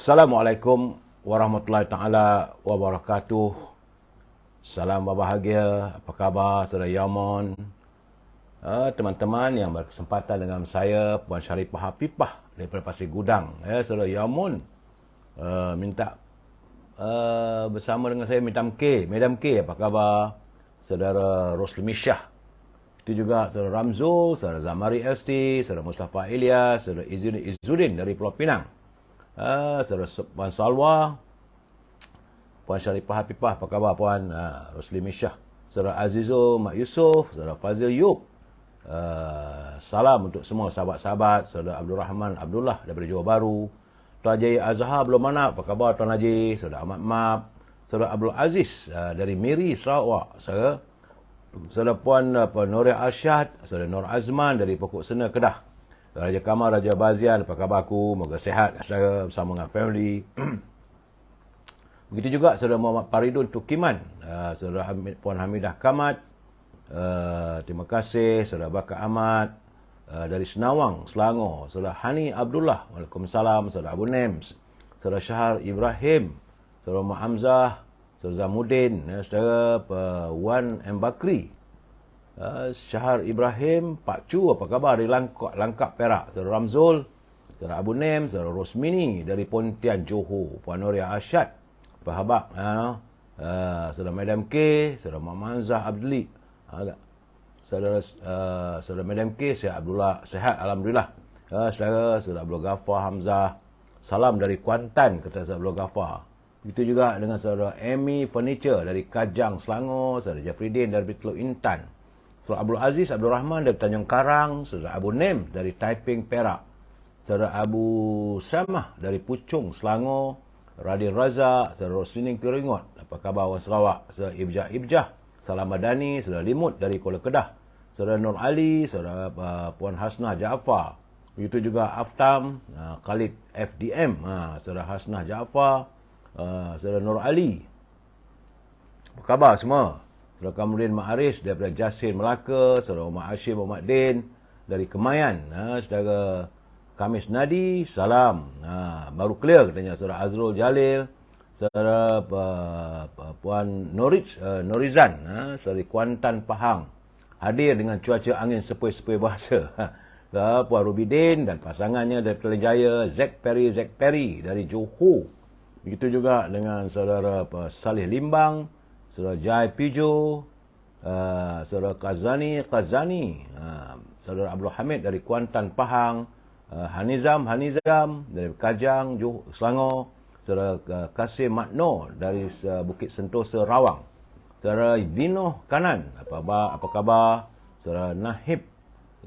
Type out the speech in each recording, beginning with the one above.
Assalamualaikum warahmatullahi taala wabarakatuh. Salam berbahagia. Apa khabar saudara Yaumon? Teman-teman yang berkesempatan dengan saya, Puan Sharifah Hafifah daripada Pasir Gudang. Saudara Yaumon minta bersama dengan saya Madam K, apa khabar? Saudara Rosli Mishah. Itu juga saudara Ramzul, saudara Zamari LST, saudara Mustafa Ilyas, saudara Izzuddin dari Pulau Pinang. Saudara Puan Salwa, Puan Sharifah Hafifah, apa khabar Puan? Rosli Mishah, saudara Azizul Mak Yusof, saudara Fazil Yub. Salam untuk semua sahabat-sahabat, saudara Abdul Rahman Abdullah daripada Johor Bahru, Tuan Haji Azhar belum mana, apa khabar Tuan Haji, saudara Ahmad Mab, saudara Abdul Aziz dari Miri Sarawak, saudara Puan Noria Arsyad, saudara Nur Azman dari Pokok Sena Kedah, Raja Kamal, Raja Bazian, apa khabar aku? Moga sihat saudara bersama dengan family. Begitu juga saudara Muhammad Paridun Tukiman, saudara Puan Hamidah Kamat, terima kasih saudara Bakar Ahmad dari Senawang, Selangor, saudara Hani Abdullah, waalaikumsalam, saudara Abu Nems, saudara Syahar Ibrahim, saudara Muhammad Hamzah, saudara Zamuddin, saudara Wan M. Bakri, Syahar Ibrahim, Pak Chu, apa khabar dari Langkap Perak, saudara Ramzul, saudara Abu Nem, saudara Rosmini dari Pontian Johor, Puan Noria Arsyad, apa khabar? Saudara Madam K, saudara Muhammad Hamzah Abduli, saudara Madam K, sihat alhamdulillah. Saudara Abdul Ghaffar Hamzah, salam dari Kuantan, kata saudara Abdul Ghaffar. Begitu juga dengan saudara Amy Furniture dari Kajang, Selangor, saudara Jafridin dari Teluk Intan, saudara Abdul Aziz Abdul Rahman dari Tanjung Karang, saudara Abu Nem dari Taiping, Perak, saudara Abu Samah dari Puchong, Selangor, Radin Razak, saudara Roslining Teringot, apa khabar orang Sarawak, saudara Ibjah, salam Madani, saudara Limut dari Kuala Kedah, saudara Nur Ali, saudara Puan Hasnah Jaafar, begitu juga Aftam, Khalid FDM, saudara Hasnah Jaafar, saudara Nur Ali, apa khabar semua? Saudara Kamruddin Ma'aris daripada Jasin, Melaka, saudara Umar Hashim Muhammad Din dari Kemayan, saudara Kamis Nadi, salam. Baru clear katanya saudara Azrul Jalil, saudara Puan Norizan, saudara Kuantan Pahang, hadir dengan cuaca angin sepoi-sepoi bahasa. Puan Rubidin dan pasangannya dari Telajaya, Zack Perry dari Johor. Begitu juga dengan saudara Salih Limbang, saudara Jai Pijo, saudara Kazani, saudara Abdul Hamid dari Kuantan Pahang, Hanizam dari Kajang, Selangor, saudara Kasim Matno dari Bukit Sentosa, Rawang, saudara Vino Kanan, apa khabar? Saudara Nahib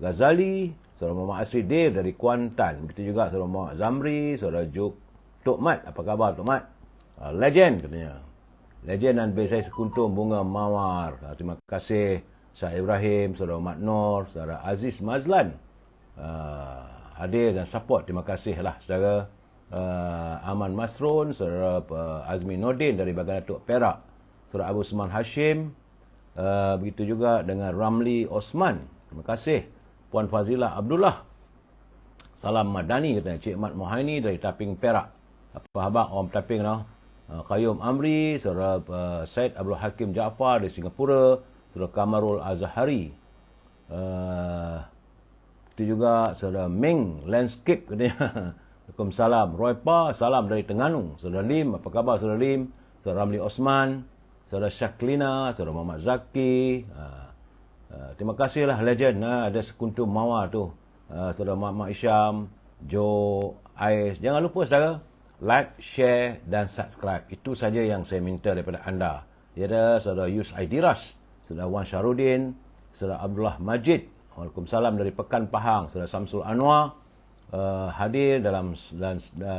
Ghazali, saudara Muhammad Asri Dir dari Kuantan, begitu juga saudara Muhammad Zamri, saudara Tok Mat, apa khabar Tok Mat? Legend katanya. Legend dan Besai Sekuntum Bunga Mawar. Terima kasih Syah Ibrahim, saudara Mat Nur, saudara Aziz Mazlan hadir dan support. Terima kasih lah saudara Aman Masrun, saudara Azmi Nordin dari Bagan Datuk Perak, saudara Abu Usman Hashim, begitu juga dengan Ramli Osman. Terima kasih Puan Fazilah Abdullah. Salam Madani katanya Cik Mat Mohaini dari Taping Perak. Apa khabar Om Taping noh? Qayyum Amri, saudara Syed Abdul Hakim Jaafar dari Singapura, saudara Kamarul Azhari. Itu juga saudara Ming Landscape katanya. Waalaikumsalam. Roy Pa, salam dari Terengganu. Saudara Lim, apa khabar saudara Lim? Saudara Ramli Osman, saudara Syaklina, saudara Muhammad Zaki. Terima kasihlah legend. Ada Sekuntum Mawar tu. Saudara Muhammad Isyam, Joe, Ais. Jangan lupa saudara, like, share dan subscribe. Itu saja yang saya minta daripada anda. Ada saudara Yus Aidiras, saudara Wan Syarudin, saudara Abdullah Majid, waalaikumsalam dari Pekan Pahang, saudara Samsul Anwar, hadir dan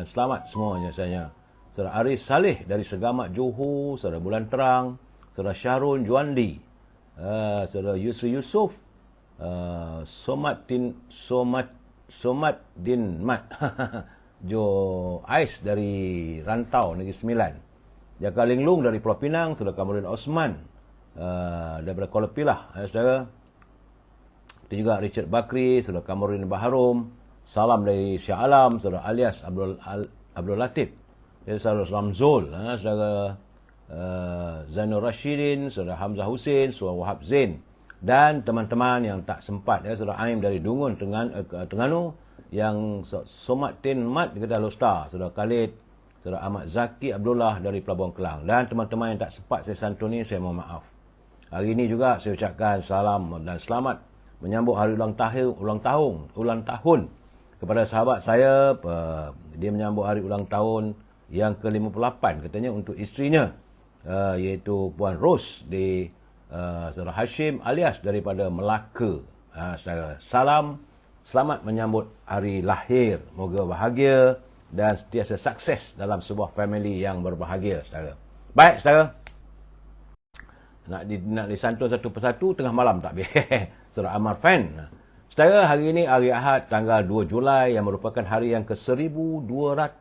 selamat semuanya saya. Saudara Aris Saleh dari Segamat Johor, saudara Bulan Terang, saudara Syahrul Juandi, saudara Yusri Yusof, Somaddin Mat, Jo Ais dari Rantau Negeri Sembilan, Jaka Linglung dari Pulau Pinang, saudara Kamruddin Osman daripada Kuala Pilah, saudara. Itu juga Richard Bakri, saudara Kamruddin Baharum, salam dari Syah Alam, saudara Alias Abdul Latif, saudara Ramzul, saudara Zainul Rashidin, saudara Hamzah Hussein, saudara Wahab Zain, dan teman-teman yang tak sempat, saudara Aim dari Dungun Terengganu, yang Somat Tin Mat di Kedah Lostar, saudara Khalid, saudara Ahmad Zaki Abdullah dari Pelabuhan Kelang, dan teman-teman yang tak sempat saya santuni, saya mohon maaf. Hari ini juga saya ucapkan salam dan selamat menyambut hari ulang tahun kepada sahabat saya. Dia menyambut hari ulang tahun yang ke-58 katanya untuk isterinya, iaitu Puan Ros di saudara Hashim alias daripada Melaka. Saudara, salam selamat menyambut hari lahir, moga bahagia dan sentiasa sukses dalam sebuah family yang berbahagia, saudara. Baik, saudara, nak disantun satu persatu tengah malam tak habis. Saudara Amar Fan. Saudara, hari ini hari Ahad tanggal 2 Julai yang merupakan hari yang ke-1200.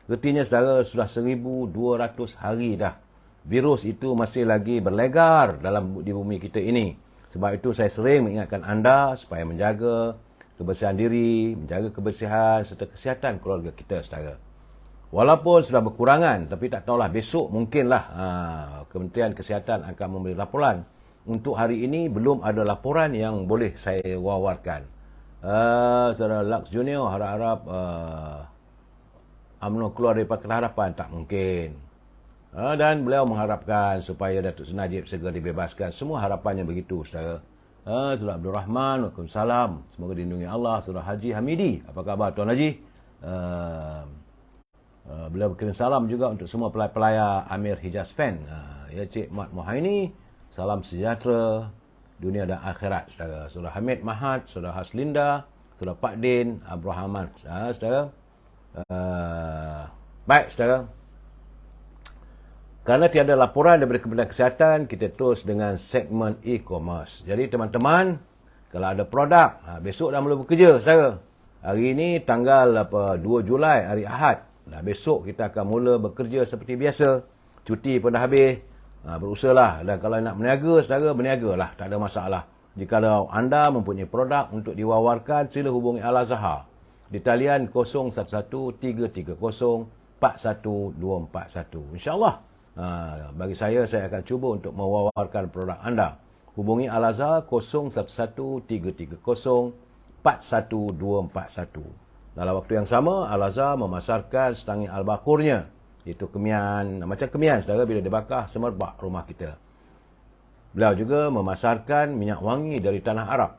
Artinya saudara, sudah 1200 hari dah virus itu masih lagi berlegar di bumi kita ini. Sebab itu saya sering mengingatkan anda supaya menjaga kebersihan diri, menjaga kebersihan serta kesihatan keluarga kita, saudara. Walaupun sudah berkurangan, tapi tak tahulah besok mungkinlah Kementerian Kesihatan akan memberi laporan. Untuk hari ini belum ada laporan yang boleh saya wawarkan. Saudara Lux Junior harap-harap UMNO keluar daripada keharapan, tak mungkin. Dan beliau mengharapkan supaya Datuk Seri Najib segera dibebaskan. Semua harapannya begitu, saudara. Saudara Abdul Rahman, Waalaikumsalam. Semoga dilindungi Allah. Saudara Haji Hamidi, apa khabar Tuan Haji? Beliau berkirim salam juga untuk semua pelayar Amir Hijaz Fan. Ya, Cik Mat Mohaini, salam sejahtera dunia dan akhirat, saudara. Saudara Hamid Mahat, saudara Haslinda, saudara Pak Din, Abrahaman, saudara. Baik, saudara. Kerana tiada laporan daripada Kementerian Kesihatan, kita terus dengan segmen e-commerce. Jadi teman-teman, kalau ada produk, besok dah mula bekerja, saudara. Hari ini tanggal 2 Julai, hari Ahad. Besok kita akan mula bekerja seperti biasa. Cuti pun dah habis. Berusahalah. Dan kalau nak berniaga, saudara, berniagalah. Tak ada masalah. Jika anda mempunyai produk untuk diwawarkan, sila hubungi Al-Azhar di talian 01133041241241. InsyaAllah, bagi saya akan cuba untuk mewawarkan produk anda. Hubungi Al-Azhar 01133041241241. Dalam waktu yang sama, Al-Azhar memasarkan setangih albakurnya, iaitu kemian, macam kemian, saudara, bila dibakar semerbak rumah kita. Beliau juga memasarkan minyak wangi dari tanah Arab,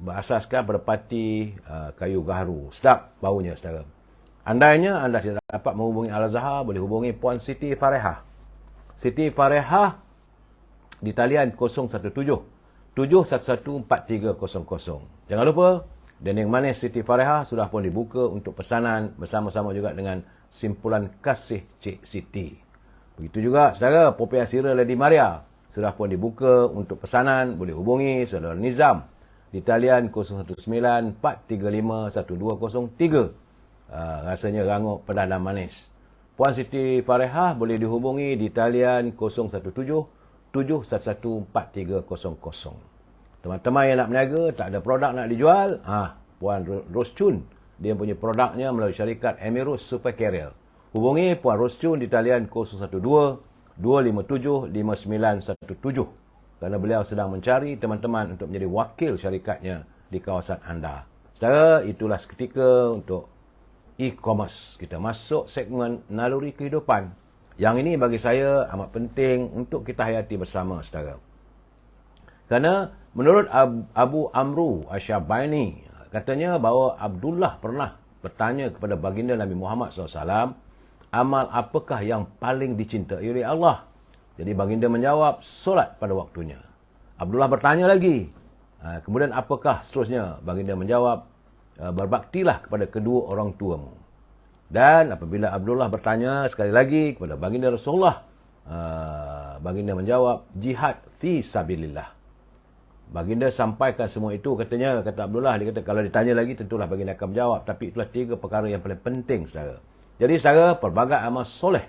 berasaskan pada pati kayu gaharu. Sedap baunya, saudara. Andainya anda tidak dapat menghubungi Al-Azhar, boleh hubungi Puan Siti Farehah. Siti Farehah di talian 017-711-4300. Jangan lupa, Dendeng Manis Siti Farehah sudah pun dibuka untuk pesanan bersama-sama juga dengan simpulan kasih Cik Siti. Begitu juga, saudara, Popiah Sira Lady Maria sudah pun dibuka untuk pesanan. Boleh hubungi saudara Nizam di talian 019-435-1203. Rasanya rangup, pedas dan manis. Puan Siti Farehah boleh dihubungi di talian 017-711-4300. Teman-teman yang nak berniaga, tak ada produk nak dijual, Puan Ros Chun, dia punya produknya melalui syarikat Emirus Super Carrier. Hubungi Puan Ros Chun di talian 012-257-5917. Kerana beliau sedang mencari teman-teman untuk menjadi wakil syarikatnya di kawasan anda. Saudara, itulah seketika untuk e-commerce. Kita masuk segmen naluri kehidupan. Yang ini bagi saya amat penting untuk kita hayati bersama, saudara. Kerana menurut Abu Amru Asyabani, katanya bahawa Abdullah pernah bertanya kepada baginda Nabi Muhammad SAW, amal apakah yang paling dicintai oleh Allah? Jadi baginda menjawab, solat pada waktunya. Abdullah bertanya lagi, kemudian apakah seterusnya? Baginda menjawab, berbaktilah kepada kedua orang tuamu. Dan apabila Abdullah bertanya sekali lagi kepada baginda Rasulullah, baginda menjawab, jihad fi sabilillah. Baginda sampaikan semua itu, katanya, kata Abdullah, dia kata kalau ditanya lagi tentulah baginda akan menjawab, tapi itulah 3 perkara yang paling penting, saudara. Jadi saudara, pelbagai amal soleh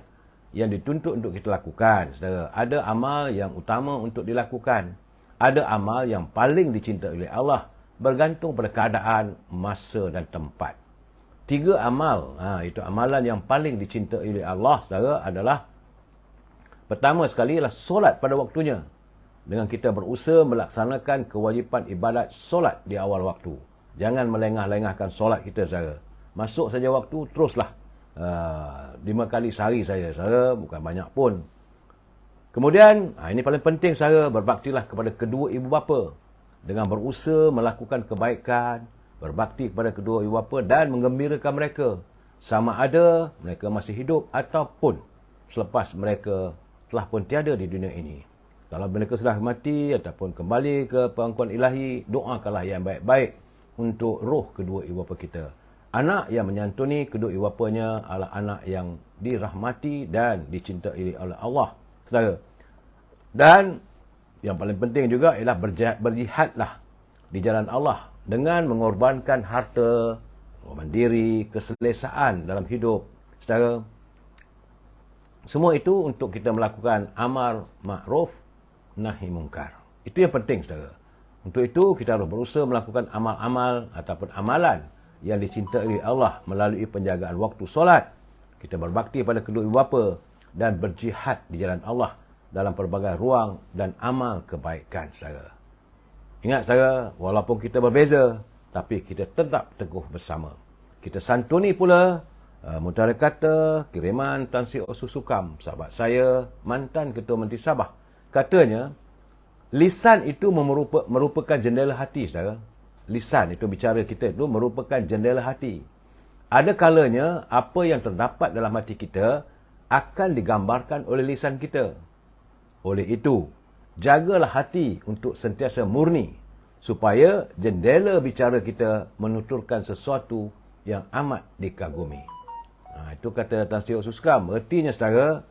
yang dituntut untuk kita lakukan, saudara. Ada amal yang utama untuk dilakukan, ada amal yang paling dicintai oleh Allah, bergantung pada keadaan, masa dan tempat. Tiga amal, itu amalan yang paling dicintai oleh Allah, saudara, adalah pertama sekali ialah solat pada waktunya. Dengan kita berusaha melaksanakan kewajipan ibadat solat di awal waktu. Jangan melengah-lengahkan solat kita, saudara. Masuk saja waktu, teruslah. 5 kali sehari saja, saudara, bukan banyak pun. Kemudian, ini paling penting, saudara, berbaktilah kepada kedua ibu bapa. Dengan berusaha melakukan kebaikan, berbakti kepada kedua ibu bapa dan menggembirakan mereka. Sama ada mereka masih hidup ataupun selepas mereka telah pun tiada di dunia ini. Kalau mereka sudah mati ataupun kembali ke pangkuan ilahi, doakanlah yang baik-baik untuk roh kedua ibu bapa kita. Anak yang menyantuni kedua ibu bapanya adalah anak yang dirahmati dan dicintai oleh Allah, saudara. Dan yang paling penting juga ialah berjihadlah di jalan Allah dengan mengorbankan harta, mandiri, keselesaan dalam hidup, saudara. Semua itu untuk kita melakukan amar ma'ruf nahi mungkar. Itu yang penting, saudara. Untuk itu kita harus berusaha melakukan amal-amal ataupun amalan yang dicintai oleh Allah melalui penjagaan waktu solat. Kita berbakti pada kedua ibu bapa dan berjihad di jalan Allah dalam pelbagai ruang dan amal kebaikan, saudara. Ingat, saudara, walaupun kita berbeza, tapi kita tetap teguh bersama. Kita santuni pula mutara kata kiriman Tan Sri Osu Sukam, sahabat saya, mantan Ketua Menteri Sabah. Katanya, lisan itu merupakan jendela hati, saudara. Lisan itu, bicara kita itu merupakan jendela hati. Ada kalanya apa yang terdapat dalam hati kita akan digambarkan oleh lisan kita. Oleh itu, jagalah hati untuk sentiasa murni supaya jendela bicara kita menuturkan sesuatu yang amat dikagumi. Itu kata Tan Sri Osu Sukam. Artinya, saudara,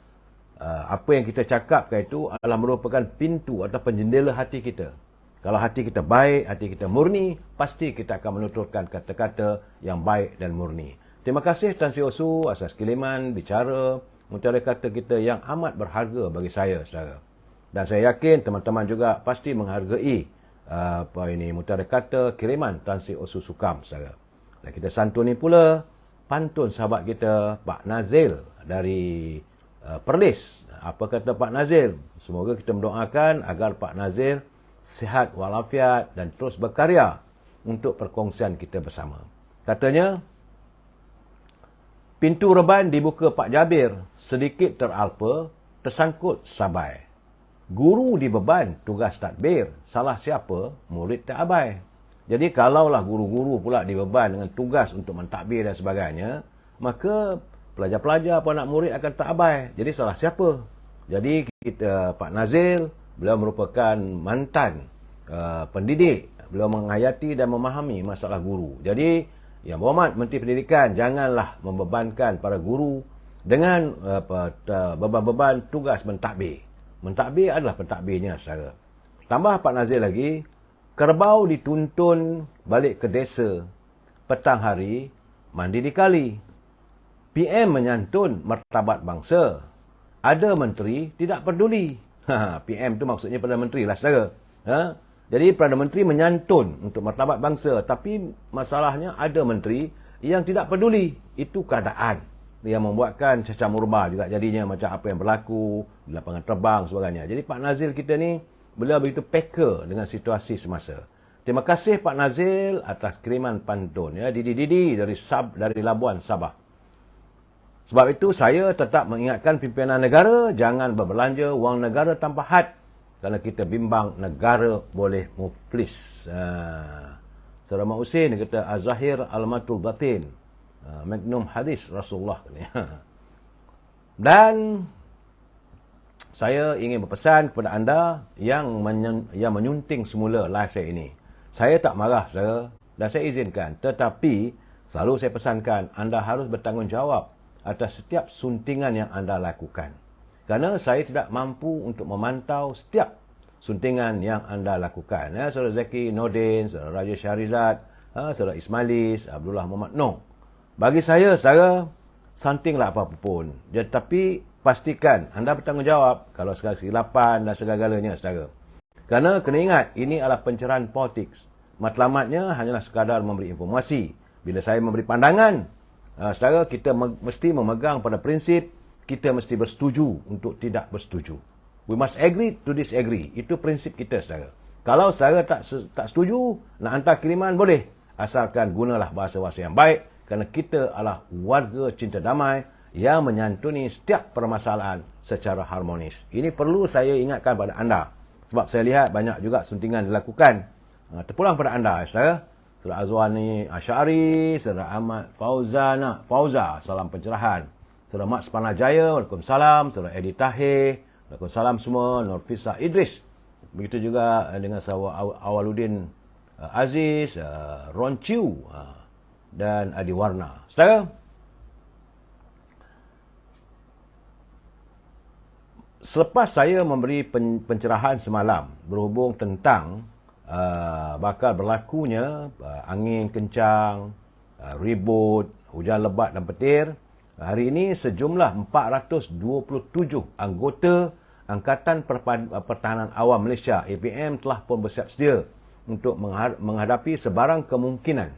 apa yang kita cakapkan itu adalah merupakan pintu atau jendela hati kita. Kalau hati kita baik, hati kita murni, pasti kita akan menuturkan kata-kata yang baik dan murni. Terima kasih Tan Sri Osu atas kiriman bicara mutara kata kita yang amat berharga bagi saya, saudara. Dan saya yakin teman-teman juga pasti menghargai mutara kata kiriman Tan Sri Osu Sukam, saudara. Dan kita santuni pula pantun sahabat kita Pak Nazil dari Perlis. Apa kata Pak Nazil? Semoga kita mendoakan agar Pak Nazil sihat walafiat dan terus berkarya untuk perkongsian kita bersama. Katanya, pintu reban dibuka Pak Jabir, sedikit teralpa, tersangkut sabai. Guru dibeban tugas tadbir, salah siapa, murid tak abai. Jadi kalaulah guru-guru pula dibeban dengan tugas untuk mentadbir dan sebagainya, maka pelajar-pelajar atau anak murid akan tak abai. Jadi salah siapa? Jadi kita, Pak Nazil, beliau merupakan mantan pendidik. Beliau menghayati dan memahami masalah guru. Jadi, Yang Berhormat Menteri Pendidikan, janganlah membebankan para guru dengan beban-beban tugas mentadbir. Mentadbir adalah pentadbirnya, saudara. Tambah Pak Nazil lagi, kerbau dituntun balik ke desa, petang hari mandi di kali. PM menyantun martabat bangsa. Ada menteri tidak peduli. PM tu maksudnya Perdana Menteri lah, saudara. Jadi Perdana Menteri menyantun untuk martabat bangsa, tapi masalahnya ada menteri yang tidak peduli. Itu keadaan yang membuatkan cacah murba juga jadinya, macam apa yang berlaku di lapangan terbang sebagainya. Jadi Pak Nazil kita ni, beliau begitu peka dengan situasi semasa. Terima kasih Pak Nazil atas kiriman pantun, ya, Didi dari Labuan, Sabah. Sebab itu saya tetap mengingatkan pimpinan negara jangan berbelanja wang negara tanpa had, kerana kita bimbang negara boleh muflis. Surah Ma'usin kata Az-Zahir Al-Matul Batin, Magnum hadis Rasulullah. Dan saya ingin berpesan kepada anda yang menyunting semula live saya ini. Saya tak marah, saudara, dan saya izinkan. Tetapi selalu saya pesankan anda harus bertanggungjawab atas setiap suntingan yang anda lakukan. Kerana saya tidak mampu untuk memantau setiap suntingan yang anda lakukan. Ya, Saudara Zaki Nordin, Saudara Raja Syahrizad, Saudara Ismailis, Abdullah Muhammad Noh. Bagi saya, saudara, suntinglah apa-apa pun. Tapi pastikan anda bertanggungjawab kalau segala kesilapan dan segala-galanya, saudara. Kerana kena ingat, ini adalah pencerahan politik. Matlamatnya hanyalah sekadar memberi informasi. Bila saya memberi pandangan, Saudara, kita mesti memegang pada prinsip kita mesti bersetuju untuk tidak bersetuju. We must agree to disagree. Itu prinsip kita, saudara. Kalau saudara tak setuju, nak hantar kiriman boleh. Asalkan gunalah bahasa-bahasa yang baik, kerana kita adalah warga cinta damai yang menyantuni setiap permasalahan secara harmonis. Ini perlu saya ingatkan pada anda. Sebab saya lihat banyak juga suntingan dilakukan. Terpulang pada anda, saudara. Saudara Azwani Asy'ari, Saudara Ahmad Fauza, salam pencerahan. Saudara Mat Sepanajaya, Waalaikumsalam. Saudara Edi Tahir, Waalaikumsalam semua. Nurfisa Idris. Begitu juga dengan sahabat Awaluddin Aziz, Ron Chiu dan Adi Warna. Saudara, selepas saya memberi pencerahan semalam berhubung tentang bakal berlakunya angin kencang, ribut, hujan lebat dan petir, hari ini sejumlah 427 anggota Angkatan Pertahanan Awam Malaysia APM telah pun bersiap sedia untuk menghadapi sebarang kemungkinan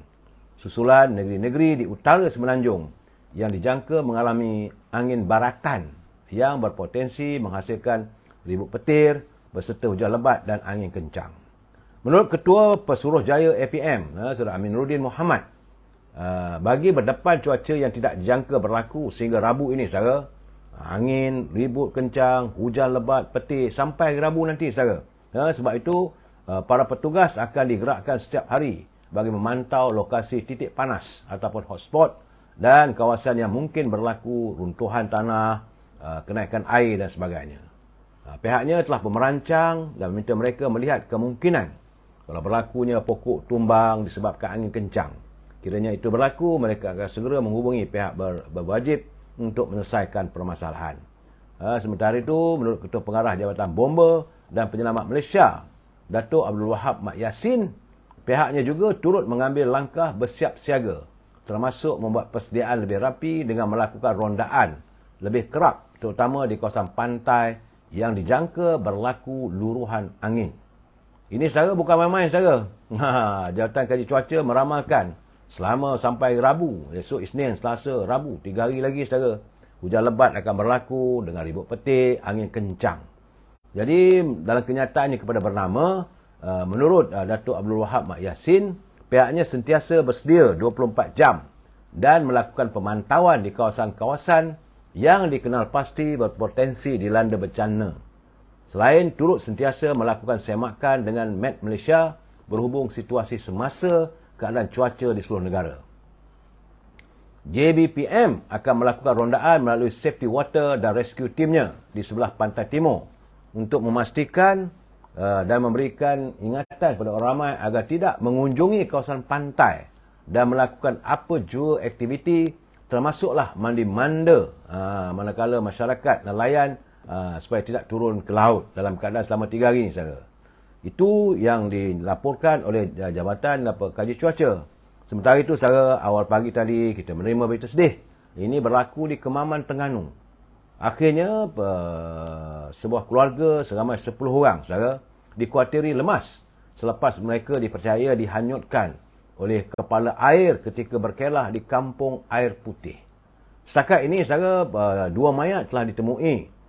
susulan negeri-negeri di utara Semenanjung yang dijangka mengalami angin baratan yang berpotensi menghasilkan ribut petir berserta hujan lebat dan angin kencang. Menurut Ketua Pesuruhjaya APM, Saudara Aminuddin Muhammad, bagi berdepan cuaca yang tidak dijangka berlaku sehingga Rabu ini, saudara, angin, ribut kencang, hujan lebat, petir sampai Rabu nanti, saudara. Sebab itu, para petugas akan digerakkan setiap hari bagi memantau lokasi titik panas ataupun hotspot dan kawasan yang mungkin berlaku runtuhan tanah, kenaikan air dan sebagainya. Pihaknya telah merancang dan meminta mereka melihat kemungkinan kalau berlakunya pokok tumbang disebabkan angin kencang. Kiranya itu berlaku, mereka akan segera menghubungi pihak berwajib untuk menyelesaikan permasalahan. Sementara itu, menurut Ketua Pengarah Jabatan Bomba dan Penyelamat Malaysia, Datuk Abdul Wahab Mat Yassin, pihaknya juga turut mengambil langkah bersiap siaga, termasuk membuat persediaan lebih rapi dengan melakukan rondaan lebih kerap, terutama di kawasan pantai yang dijangka berlaku luruhan angin. Ini, saudara, bukan main-main, saudara. Jabatan Kaji Cuaca meramalkan selama sampai Rabu, esok Isnin, Selasa, Rabu, 3 hari lagi, saudara, hujan lebat akan berlaku dengan ribut petir, angin kencang. Jadi, dalam kenyataannya kepada bernama, menurut Datuk Abdul Wahab Mat Yassin, pihaknya sentiasa bersedia 24 jam dan melakukan pemantauan di kawasan-kawasan yang dikenal pasti berpotensi dilanda bencana. Selain turut sentiasa melakukan semakan dengan Met Malaysia berhubung situasi semasa keadaan cuaca di seluruh negara. JBPM akan melakukan rondaan melalui Safety Water dan Rescue Teamnya di sebelah pantai timur untuk memastikan dan memberikan ingatan kepada orang ramai agar tidak mengunjungi kawasan pantai dan melakukan apa jua aktiviti termasuklah mandi manda manakala masyarakat nelayan supaya tidak turun ke laut dalam keadaan selama 3 hari ini, saudara. Itu yang dilaporkan oleh Jabatan Kaji Cuaca. Sementara itu, saudara, awal pagi tadi kita menerima berita sedih. Ini berlaku di Kemaman, Terengganu. Akhirnya, sebuah keluarga seramai 10 orang, saudara, dikuatiri lemas selepas mereka dipercaya dihanyutkan oleh kepala air ketika berkelah di Kampung Air Putih. Setakat ini, saudara, 2 mayat telah ditemui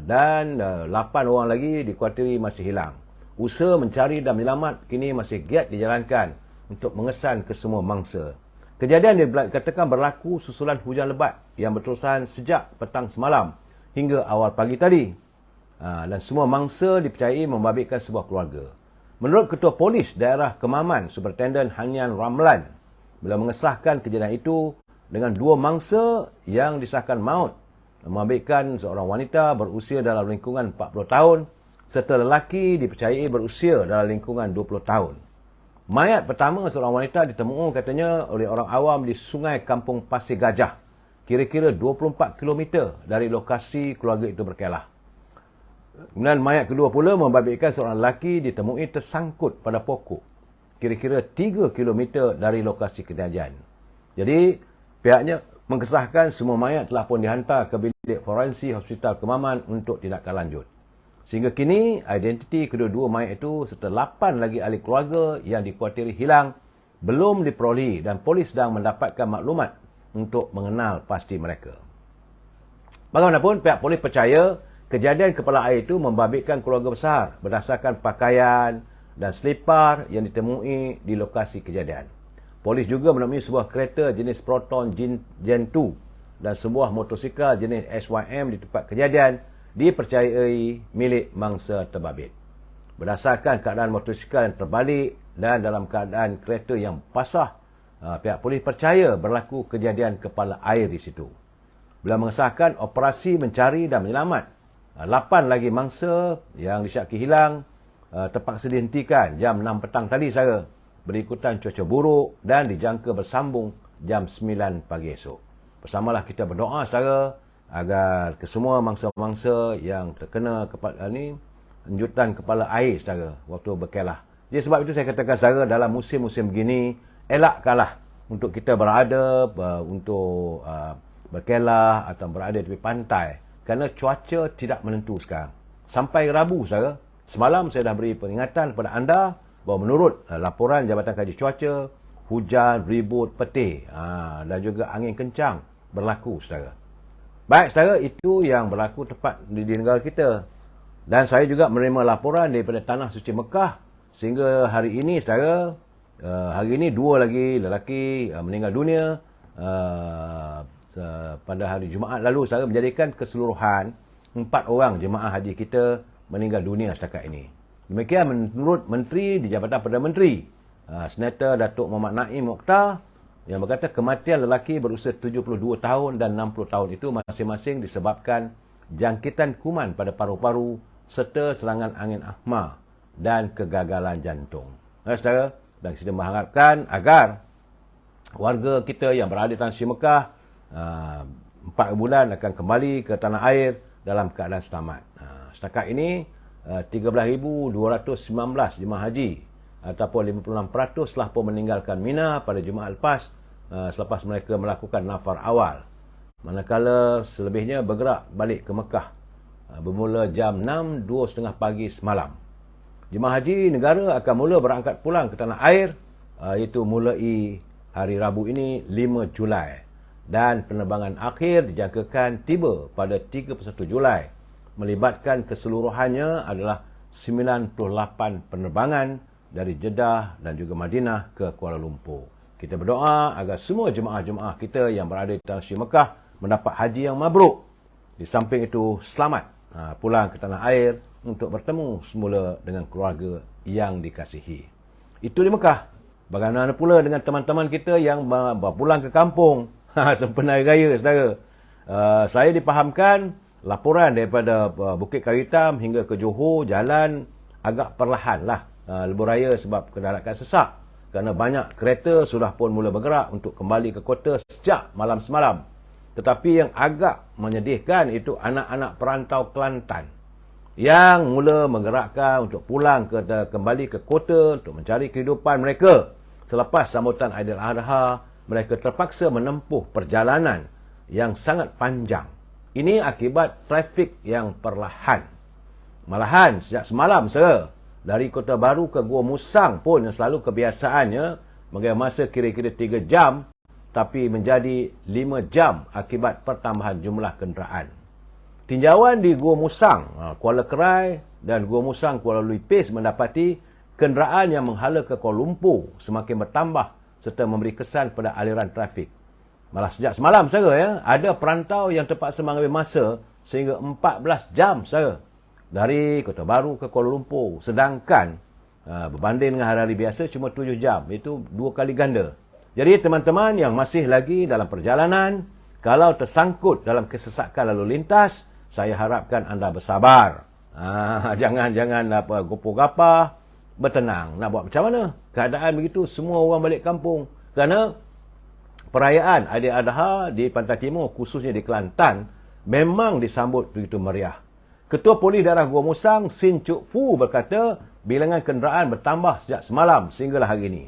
dan 8 orang lagi dikuatiri masih hilang. Usaha mencari dan menyelamat kini masih giat dijalankan untuk mengesan kesemua mangsa. Kejadian dikatakan berlaku susulan hujan lebat yang berterusan sejak petang semalam hingga awal pagi tadi. Dan semua mangsa dipercayai membabitkan sebuah keluarga. Menurut Ketua Polis Daerah Kemaman, Superintendent Hanyan Ramlan, bila mengesahkan kejadian itu dengan 2 mangsa yang disahkan maut, membabitkan seorang wanita berusia dalam lingkungan 40 tahun serta lelaki dipercayai berusia dalam lingkungan 20 tahun. Mayat pertama seorang wanita ditemui katanya oleh orang awam di Sungai Kampung Pasir Gajah, kira-kira 24 km dari lokasi keluarga itu berkelah. Kemudian mayat kedua pula membabitkan seorang lelaki ditemui tersangkut pada pokok, kira-kira 3 km dari lokasi kejadian. Jadi, pihaknya mengesahkan semua mayat telah pun dihantar ke bilik forensik Hospital Kemaman untuk tindakan lanjut. Sehingga kini, identiti kedua-dua mayat itu serta 8 lagi ahli keluarga yang dikuatiri hilang belum diperolehi dan polis sedang mendapatkan maklumat untuk mengenal pasti mereka. Bagaimanapun, pihak polis percaya kejadian kepala air itu membabitkan keluarga besar berdasarkan pakaian dan selipar yang ditemui di lokasi kejadian. Polis juga menemui sebuah kereta jenis Proton Gen 2 dan sebuah motosikal jenis SYM di tempat kejadian dipercayai milik mangsa terbabit. Berdasarkan keadaan motosikal yang terbalik dan dalam keadaan kereta yang basah, pihak polis percaya berlaku kejadian kepala air di situ. Bila mengesahkan operasi mencari dan menyelamat, 8 lagi mangsa yang disyaki hilang terpaksa dihentikan jam 6 petang tadi saudara, berikutan cuaca buruk dan dijangka bersambung jam 9 pagi esok. Bersamalah kita berdoa saudara agar kesemua mangsa-mangsa yang terkena enjutan kepala air saudara waktu berkelah. Jadi sebab itu saya katakan saudara, dalam musim-musim begini elakkanlah untuk kita berada untuk berkelah atau berada di pantai kerana cuaca tidak menentu sekarang. Sampai Rabu saudara, semalam saya dah beri peringatan kepada anda bahawa menurut laporan Jabatan Kaji Cuaca, hujan, ribut, petir dan juga angin kencang berlaku saudara. Baik saudara, itu yang berlaku tepat di negara kita. Dan saya juga menerima laporan daripada Tanah Suci Mekah sehingga hari ini saudara, hari ini 2 lagi lelaki meninggal dunia pada hari Jumaat lalu saudara, menjadikan keseluruhan 4 orang jemaah haji kita meninggal dunia setakat ini. Demikian menurut Menteri di Jabatan Perdana Menteri, Senator Datuk Muhammad Naim Mokhtar, yang berkata kematian lelaki berusia 72 tahun dan 60 tahun itu masing-masing disebabkan jangkitan kuman pada paru-paru serta serangan angin ahma dan kegagalan jantung. Saudara, dan kita mengharapkan agar warga kita yang berada di Tanah Suci Mekah 4 bulan akan kembali ke tanah air dalam keadaan selamat. Setakat ini 13,219 jemaah haji ataupun 56% telah pun meninggalkan Mina pada Jumaat lepas selepas mereka melakukan nafar awal. Manakala selebihnya bergerak balik ke Mekah bermula jam 6, 2.30 pagi semalam. Jemaah haji negara akan mula berangkat pulang ke tanah air iaitu mulai hari Rabu ini 5 Julai dan penerbangan akhir dijangkakan tiba pada 31 Julai melibatkan keseluruhannya adalah 98 penerbangan dari Jeddah dan juga Madinah ke Kuala Lumpur. Kita berdoa agar semua jemaah-jemaah kita yang berada di Tanah Suci Mekah mendapat haji yang mabruk. Di samping itu selamat pulang ke tanah air untuk bertemu semula dengan keluarga yang dikasihi. Itu di Mekah. Bagaimana pula dengan teman-teman kita yang berpulang ke kampung sempena Hari Raya saudara? Saya dipahamkan laporan daripada Bukit Karitam hingga ke Johor jalan agak perlahan lah lebuh raya sebab kendarakan sesak kerana banyak kereta sudah pun mula bergerak untuk kembali ke kota sejak malam semalam. Tetapi yang agak menyedihkan itu anak-anak perantau Kelantan yang mula menggerakkan untuk pulang kembali ke kota untuk mencari kehidupan mereka. Selepas sambutan Aidiladha, mereka terpaksa menempuh perjalanan yang sangat panjang. Ini akibat trafik yang perlahan. Malahan sejak semalam saudara, dari Kota Baru ke Gua Musang pun yang selalu kebiasaannya mengambil masa kira-kira 3 jam tapi menjadi 5 jam akibat pertambahan jumlah kenderaan. Tinjauan di Gua Musang, Kuala Kerai dan Gua Musang Kuala Lumpur mendapati kenderaan yang menghala ke Kuala Lumpur semakin bertambah serta memberi kesan pada aliran trafik. Malah sejak semalam saudara ada perantau yang terpaksa mengambil masa sehingga 14 jam saudara dari Kota Baru ke Kuala Lumpur, sedangkan berbanding dengan hari-hari biasa cuma 7 jam, itu 2 kali ganda. Jadi teman-teman yang masih lagi dalam perjalanan, kalau tersangkut dalam kesesakan lalu lintas, saya harapkan anda bersabar. Jangan gopoh-gapah, bertenang. Nak buat macam mana? Keadaan begitu, semua orang balik kampung. Kerana perayaan Aidiladha di Pantai Timur, khususnya di Kelantan, memang disambut begitu meriah. Ketua Polis Daerah Gua Musang, Sin Chuk Fu berkata, bilangan kenderaan bertambah sejak semalam sehinggalah hari ini.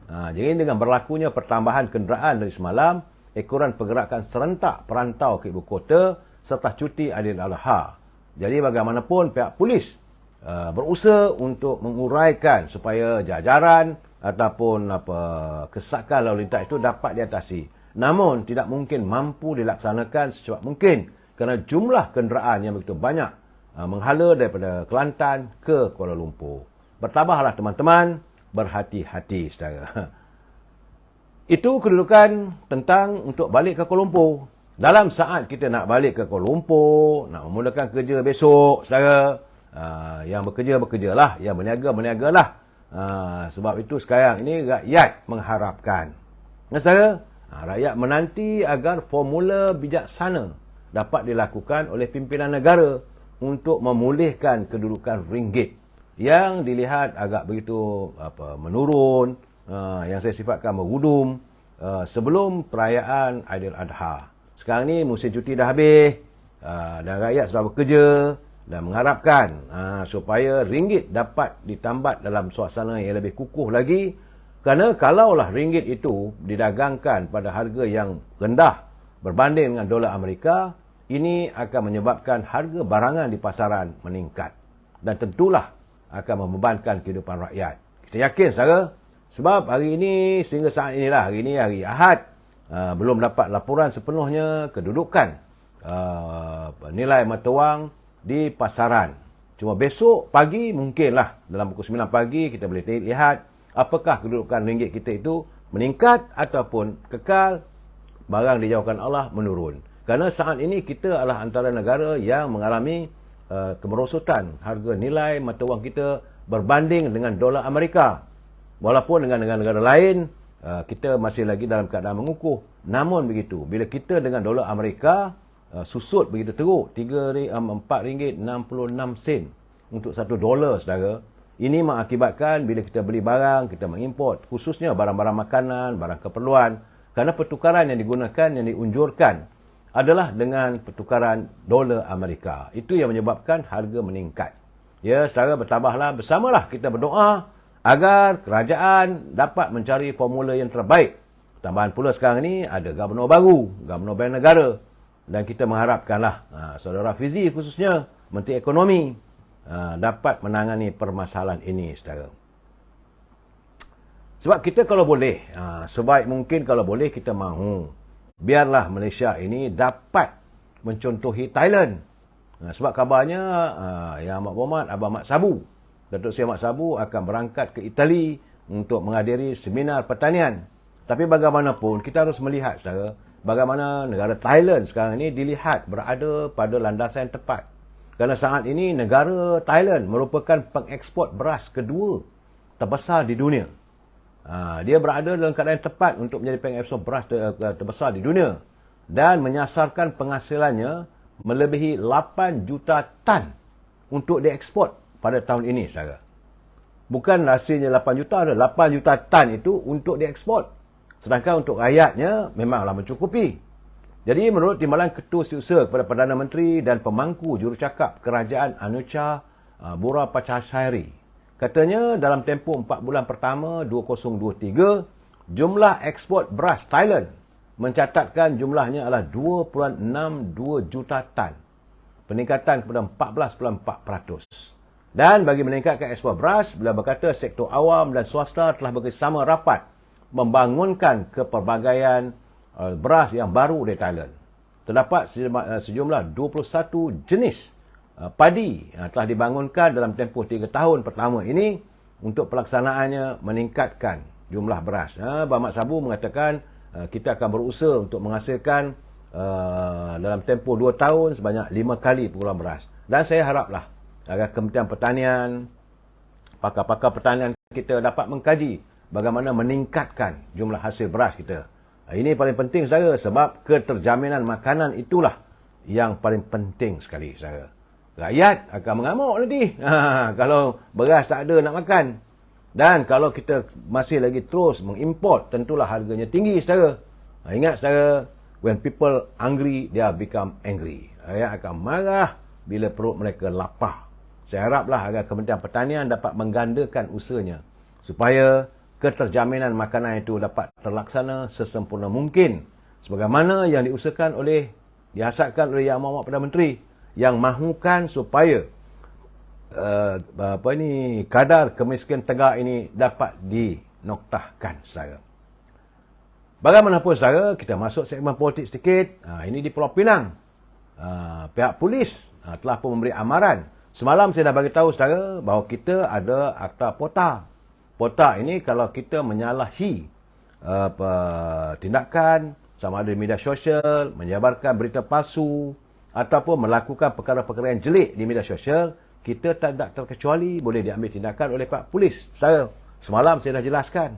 Jadi dengan berlakunya pertambahan kenderaan dari semalam, ekoran pergerakan serentak perantau ke ibu kota serta cuti Aidiladha. Jadi bagaimanapun pihak polis berusaha untuk menguraikan supaya jajaran ataupun kesesakan lalu lintas itu dapat diatasi. Namun tidak mungkin mampu dilaksanakan secepat mungkin kerana jumlah kenderaan yang begitu banyak menghala daripada Kelantan ke Kuala Lumpur. Bertabahlah teman-teman, berhati-hati saudara. Itu kedudukan tentang untuk balik ke Kuala Lumpur. Dalam saat kita nak balik ke Kuala Lumpur, nak memulakan kerja besok, saudara, yang bekerjalah, yang berniagalah. Sebab itu sekarang ini rakyat mengharapkan. Saudara, rakyat menanti agar formula bijaksana dapat dilakukan oleh pimpinan negara untuk memulihkan kedudukan ringgit yang dilihat agak begitu menurun, yang saya sifatkan merudum sebelum perayaan Aidiladha. Sekarang ni musim cuti dah habis, dan rakyat sudah bekerja dan mengharapkan supaya ringgit dapat ditambat dalam suasana yang lebih kukuh lagi. Kerana kalaulah ringgit itu didagangkan pada harga yang rendah berbanding dengan dolar Amerika, ini akan menyebabkan harga barangan di pasaran meningkat. Dan tentulah akan membebankan kehidupan rakyat. Kita yakin saudara, sebab hari ini sehingga saat inilah, hari ini hari Ahad, belum dapat laporan sepenuhnya kedudukan nilai mata wang di pasaran. Cuma besok pagi mungkinlah dalam pukul 9 pagi kita boleh lihat apakah kedudukan ringgit kita itu meningkat ataupun kekal barang dijauhkan Allah menurun. Kerana saat ini kita adalah antara negara yang mengalami kemerosotan harga nilai mata wang kita berbanding dengan dolar Amerika. Walaupun dengan negara-negara lain kita masih lagi dalam keadaan mengukuh. Namun begitu, bila kita dengan dolar Amerika susut begitu teruk, RM4.66 untuk $1, saudara. Ini mengakibatkan bila kita beli barang, kita mengimport, khususnya barang-barang makanan, barang keperluan, kerana pertukaran yang digunakan, yang diunjurkan adalah dengan pertukaran dolar Amerika. Itu yang menyebabkan harga meningkat. Ya, saudara, bertabahlah, bersamalah kita berdoa agar kerajaan dapat mencari formula yang terbaik. Tambahan pula sekarang ini ada gubernur baru, gubernur Bank Negara. Dan kita mengharapkanlah saudara Fizi khususnya, Menteri Ekonomi, dapat menangani permasalahan ini, saudara. Sebab kita kalau boleh, sebaik mungkin kalau boleh kita mahu, biarlah Malaysia ini dapat mencontohi Thailand. Sebab kabarnya Yang Amat Berhormat Abang Mat Sabu, Datuk Seri Mat Sabu akan berangkat ke Itali untuk menghadiri seminar pertanian. Tapi bagaimanapun kita harus melihat, saudara, bagaimana negara Thailand sekarang ini dilihat berada pada landasan yang tepat. Kerana saat ini negara Thailand merupakan pengeksport beras kedua terbesar di dunia. Dia berada dalam keadaan tepat untuk menjadi pengeksport beras terbesar di dunia. Dan menyasarkan penghasilannya melebihi 8 juta tan untuk dieksport pada tahun ini, saudara. Bukan hasilnya 8 juta, ada 8 juta tan itu untuk dieksport. Sedangkan untuk rakyatnya memanglah mencukupi. Jadi menurut timbalan Ketua Setiausaha kepada Perdana Menteri dan pemangku jurucakap Kerajaan Anucha Bura Pachashairi, katanya dalam tempoh 4 bulan pertama 2023, jumlah ekspor beras Thailand mencatatkan jumlahnya adalah 2.62 juta tan. Peningkatan kepada 14.4%. Dan bagi meningkatkan ekspor beras, beliau berkata sektor awam dan swasta telah bekerjasama rapat membangunkan kepelbagaian beras yang baru di Thailand. Terdapat sejumlah 21 jenis padi telah dibangunkan dalam tempoh 3 tahun pertama ini untuk pelaksanaannya meningkatkan jumlah beras. Abang Mat Sabu mengatakan kita akan berusaha untuk menghasilkan dalam tempoh 2 tahun sebanyak 5 kali penggunaan beras. Dan saya haraplah agar Kementerian Pertanian, pakar-pakar pertanian kita dapat mengkaji bagaimana meningkatkan jumlah hasil beras kita. Ini paling penting, saudara, sebab keterjaminan makanan itulah yang paling penting sekali, saudara. Rakyat akan mengamuk nanti kalau beras tak ada nak makan. Dan kalau kita masih lagi terus mengimport, tentulah harganya tinggi, saudara. Ingat, saudara, when people hungry, they become angry. Rakyat akan marah bila perut mereka lapar. Saya haraplah agar Kementerian Pertanian dapat menggandakan usahanya supaya keterjaminan makanan itu dapat terlaksana sesempurna mungkin. Sebagaimana yang dihasatkan oleh Yang Amat Perdana Menteri, yang mahukan supaya kadar kemiskinan tegak ini dapat dinoktahkan, saudara. Bagaimanapun, saudara, kita masuk segmen politik sedikit. Ini di Pulau Pinang. Pihak polis telah pun memberi amaran. Semalam saya dah bagi tahu, saudara, bahawa kita ada akta pota. Pota ini kalau kita menyalahi tindakan sama ada di media sosial, menyebarkan berita palsu ataupun melakukan perkara-perkara yang jelik di media sosial, kita tidak terkecuali boleh diambil tindakan oleh pihak polis. Semalam saya dah jelaskan.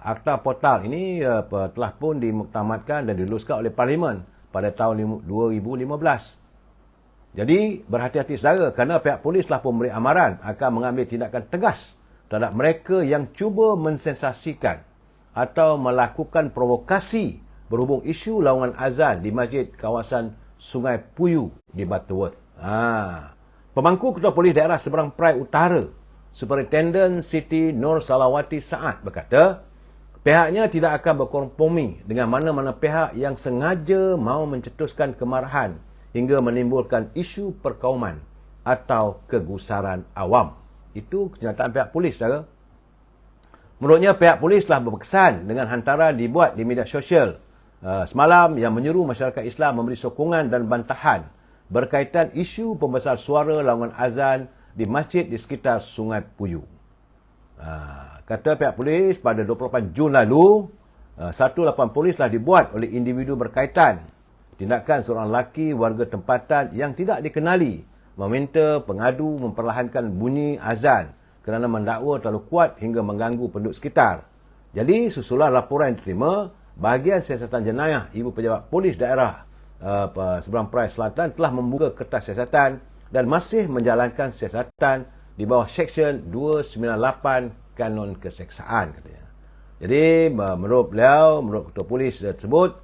Akta portal ini telah pun dimuktamadkan dan diluluskan oleh Parlimen pada tahun 2015. Jadi, berhati-hati, saudara, kerana pihak polis telah pun memberi amaran akan mengambil tindakan tegas terhadap mereka yang cuba mensensasikan atau melakukan provokasi berhubung isu laungan azan di masjid kawasan Sungai Puyu di Butterworth. Pemangku Ketua Polis Daerah Seberang Perai Utara, Superintendent Siti Nur Salawati Saad berkata, pihaknya tidak akan berkompromi dengan mana-mana pihak yang sengaja mahu mencetuskan kemarahan hingga menimbulkan isu perkauman atau kegusaran awam. Itu kenyataan pihak polis, saudara. Menurutnya, pihak polis telah berkesan dengan hantaran dibuat di media sosial semalam yang menyeru masyarakat Islam memberi sokongan dan bantahan berkaitan isu pembesar suara laungan azan di masjid di sekitar Sungai Puyu. Kata pihak polis, pada 28 Jun lalu, 108 polis telah dibuat oleh individu berkaitan. Tindakan seorang lelaki warga tempatan yang tidak dikenali meminta pengadu memperlahankan bunyi azan kerana mendakwa terlalu kuat hingga mengganggu penduduk sekitar. Jadi, susulan laporan yang diterima, bahagian siasatan jenayah Ibu Pejabat Polis Daerah Seberang Perai Selatan telah membuka kertas siasatan dan masih menjalankan siasatan di bawah Seksyen 298 Kanun Keseksaan, katanya. Jadi, menurut beliau, menurut Ketua Polis tersebut,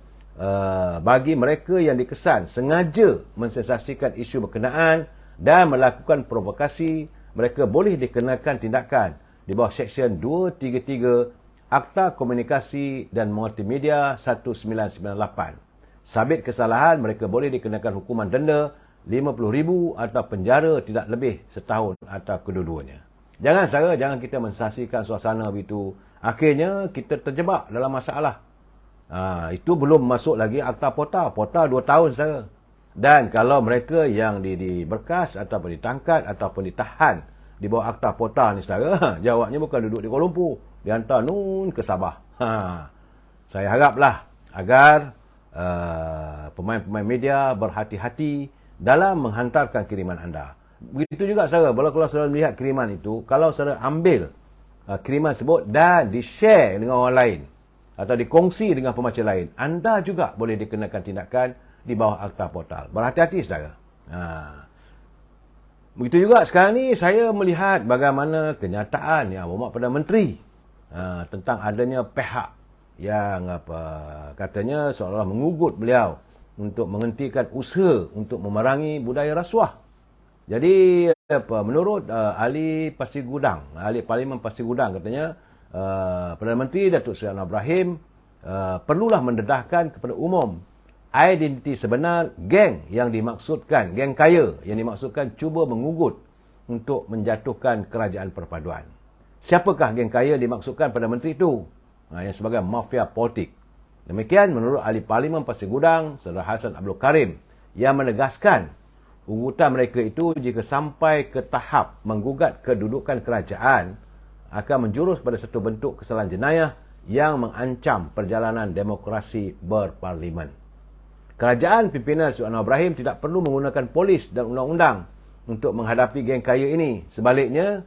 bagi mereka yang dikesan sengaja mensensasikan isu berkenaan dan melakukan provokasi, mereka boleh dikenakan tindakan di bawah Seksyen 233 Akta Komunikasi dan Multimedia 1998. Sabit kesalahan, mereka boleh dikenakan hukuman denda RM50,000 atau penjara tidak lebih setahun atau kedua-duanya. Jangan, saudara, jangan kita mensensasikan suasana begitu. Akhirnya kita terjebak dalam masalah. Itu belum masuk lagi akta pota. Pota 2 tahun, saudara. Dan kalau mereka yang diberkas ataupun ditangkap ataupun ditahan di bawah akta pota ni, saudara, jawabnya bukan duduk di Kuala Lumpur, dihantar nun ke Sabah. Saya haraplah agar pemain-pemain media berhati-hati dalam menghantarkan kiriman anda. Begitu juga, saudara, kalau saudara melihat kiriman itu, kalau saudara ambil kiriman tersebut dan di-share dengan orang lain atau dikongsi dengan pembaca lain, anda juga boleh dikenakan tindakan di bawah akta portal. Berhati-hati, saudara. Begitu juga sekarang ni saya melihat bagaimana kenyataan yang berhubungan pada menteri tentang adanya pihak yang katanya seolah-olah mengugut beliau untuk menghentikan usaha untuk memerangi budaya rasuah. Jadi, menurut ahli Pasir Gudang, ahli Parlimen Pasir Gudang, katanya Perdana Menteri Datuk Seri Anwar Ibrahim perlulah mendedahkan kepada umum identiti sebenar geng yang dimaksudkan, geng kaya yang dimaksudkan cuba mengugut untuk menjatuhkan kerajaan perpaduan. Siapakah geng kaya dimaksudkan Perdana Menteri itu? Yang sebagai mafia politik. Demikian menurut ahli Parlimen Pasir Gudang, Saudara Hassan Abdul Karim, yang menegaskan ugutan mereka itu jika sampai ke tahap menggugat kedudukan kerajaan akan menjurus pada satu bentuk kesalahan jenayah yang mengancam perjalanan demokrasi berparlimen. Kerajaan pimpinan Sri Anwar Ibrahim tidak perlu menggunakan polis dan undang-undang untuk menghadapi geng kaya ini. Sebaliknya,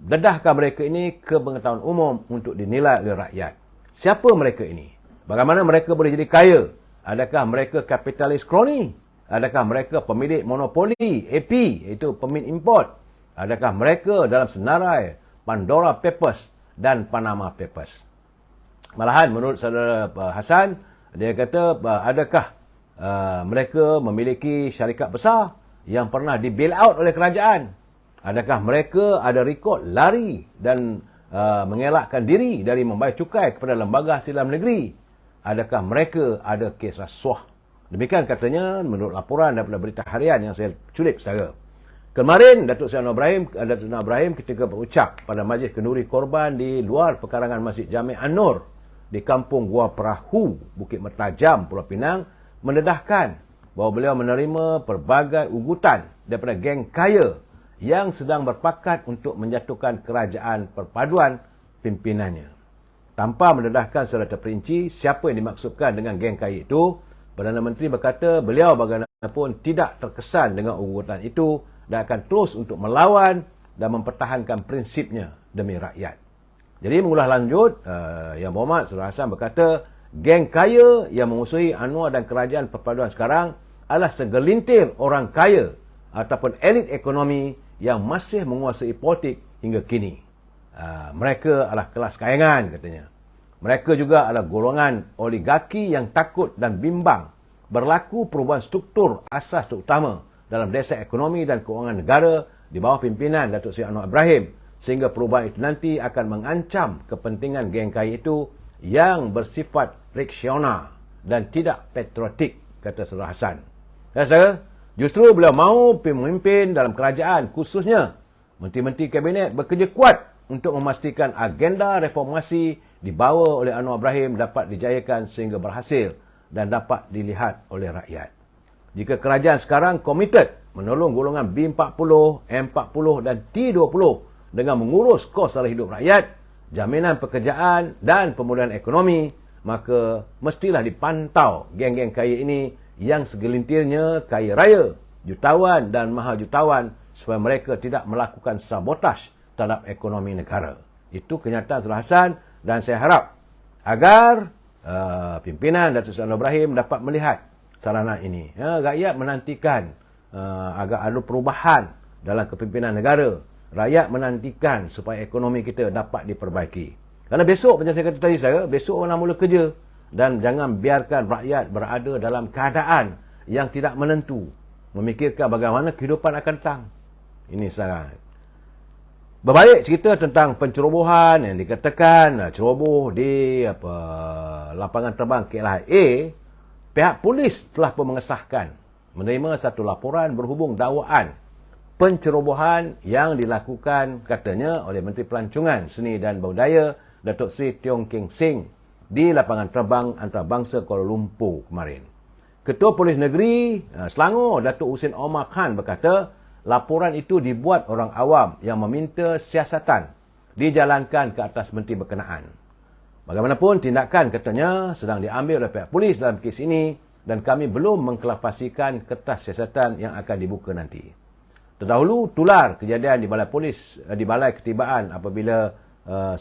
dedahkan mereka ini ke pengetahuan umum untuk dinilai oleh rakyat. Siapa mereka ini? Bagaimana mereka boleh jadi kaya? Adakah mereka kapitalis kroni? Adakah mereka pemilik monopoli AP, iaitu pemit import? Adakah mereka dalam senarai Pandora Papers dan Panama Papers? Malahan menurut saudara Hassan, dia kata, adakah mereka memiliki syarikat besar yang pernah di-bail out oleh kerajaan? Adakah mereka ada rekod lari dan mengelakkan diri dari membayar cukai kepada lembaga hasil dalam negeri? Adakah mereka ada kes rasuah? Demikian katanya menurut laporan daripada berita harian yang saya culik, saudara. Kemarin Datuk Seri Anwar Ibrahim ketika berucap pada Majlis Kenduri Korban di luar pekarangan Masjid Jami' An-Nur di Kampung Gua Perahu, Bukit Mertajam, Pulau Pinang, mendedahkan bahawa beliau menerima pelbagai ugutan daripada geng kaya yang sedang berpakat untuk menjatuhkan kerajaan perpaduan pimpinannya. Tanpa mendedahkan secara terperinci siapa yang dimaksudkan dengan geng kaya itu, Perdana Menteri berkata beliau bagaimanapun tidak terkesan dengan ugutan itu dan akan terus untuk melawan dan mempertahankan prinsipnya demi rakyat. Jadi mengulas lanjut, Yang Berhormat Saudara Hassan berkata, geng kaya yang mengusuhi Anwar dan kerajaan perpaduan sekarang adalah segelintir orang kaya ataupun elit ekonomi yang masih menguasai politik hingga kini. Mereka adalah kelas kayangan katanya. Mereka juga adalah golongan oligarki yang takut dan bimbang berlaku perubahan struktur asas terutama dalam desa ekonomi dan keuangan negara di bawah pimpinan Datuk Seri Anwar Ibrahim, sehingga perubahan itu nanti akan mengancam kepentingan geng kaya itu yang bersifat reksional dan tidak patriotik, kata Saudara Hassan. Saudara, justru beliau mahu pemimpin dalam kerajaan, khususnya menteri-menteri kabinet bekerja kuat untuk memastikan agenda reformasi dibawa oleh Anwar Ibrahim dapat dijayakan sehingga berhasil dan dapat dilihat oleh rakyat. Jika kerajaan sekarang komited menolong golongan B40, M40 dan T20 dengan mengurus kos sara hidup rakyat, jaminan pekerjaan dan pemulihan ekonomi, maka mestilah dipantau geng-geng kaya ini yang segelintirnya kaya raya, jutawan dan mahajutawan supaya mereka tidak melakukan sabotaj terhadap ekonomi negara. Itu kenyataan Saudara Hassan dan saya harap agar pimpinan Datuk Seri Anwar Ibrahim dapat melihat saranan ini. Rakyat menantikan agar ada perubahan dalam kepimpinan negara. Rakyat menantikan supaya ekonomi kita dapat diperbaiki. Kerana besok, macam saya kata tadi, besok orang nak mula kerja. Dan jangan biarkan rakyat berada dalam keadaan yang tidak menentu. Memikirkan bagaimana kehidupan akan datang. Ini sangat. Berbalik cerita tentang pencerobohan yang dikatakan ceroboh di lapangan terbang KLIA, pihak polis telah pun mengesahkan menerima satu laporan berhubung dakwaan pencerobohan yang dilakukan katanya oleh Menteri Pelancongan Seni dan Budaya Datuk Seri Tiong Keng Sing di lapangan terbang antarabangsa Kuala Lumpur kemarin. Ketua Polis Negeri Selangor Datuk Husin Omar Khan berkata laporan itu dibuat orang awam yang meminta siasatan dijalankan ke atas menteri berkenaan. Bagaimanapun tindakan katanya sedang diambil oleh pihak polis dalam kes ini dan kami belum mengklarifikasikan kertas siasatan yang akan dibuka nanti. Terdahulu tular kejadian di balai polis, di balai ketibaan apabila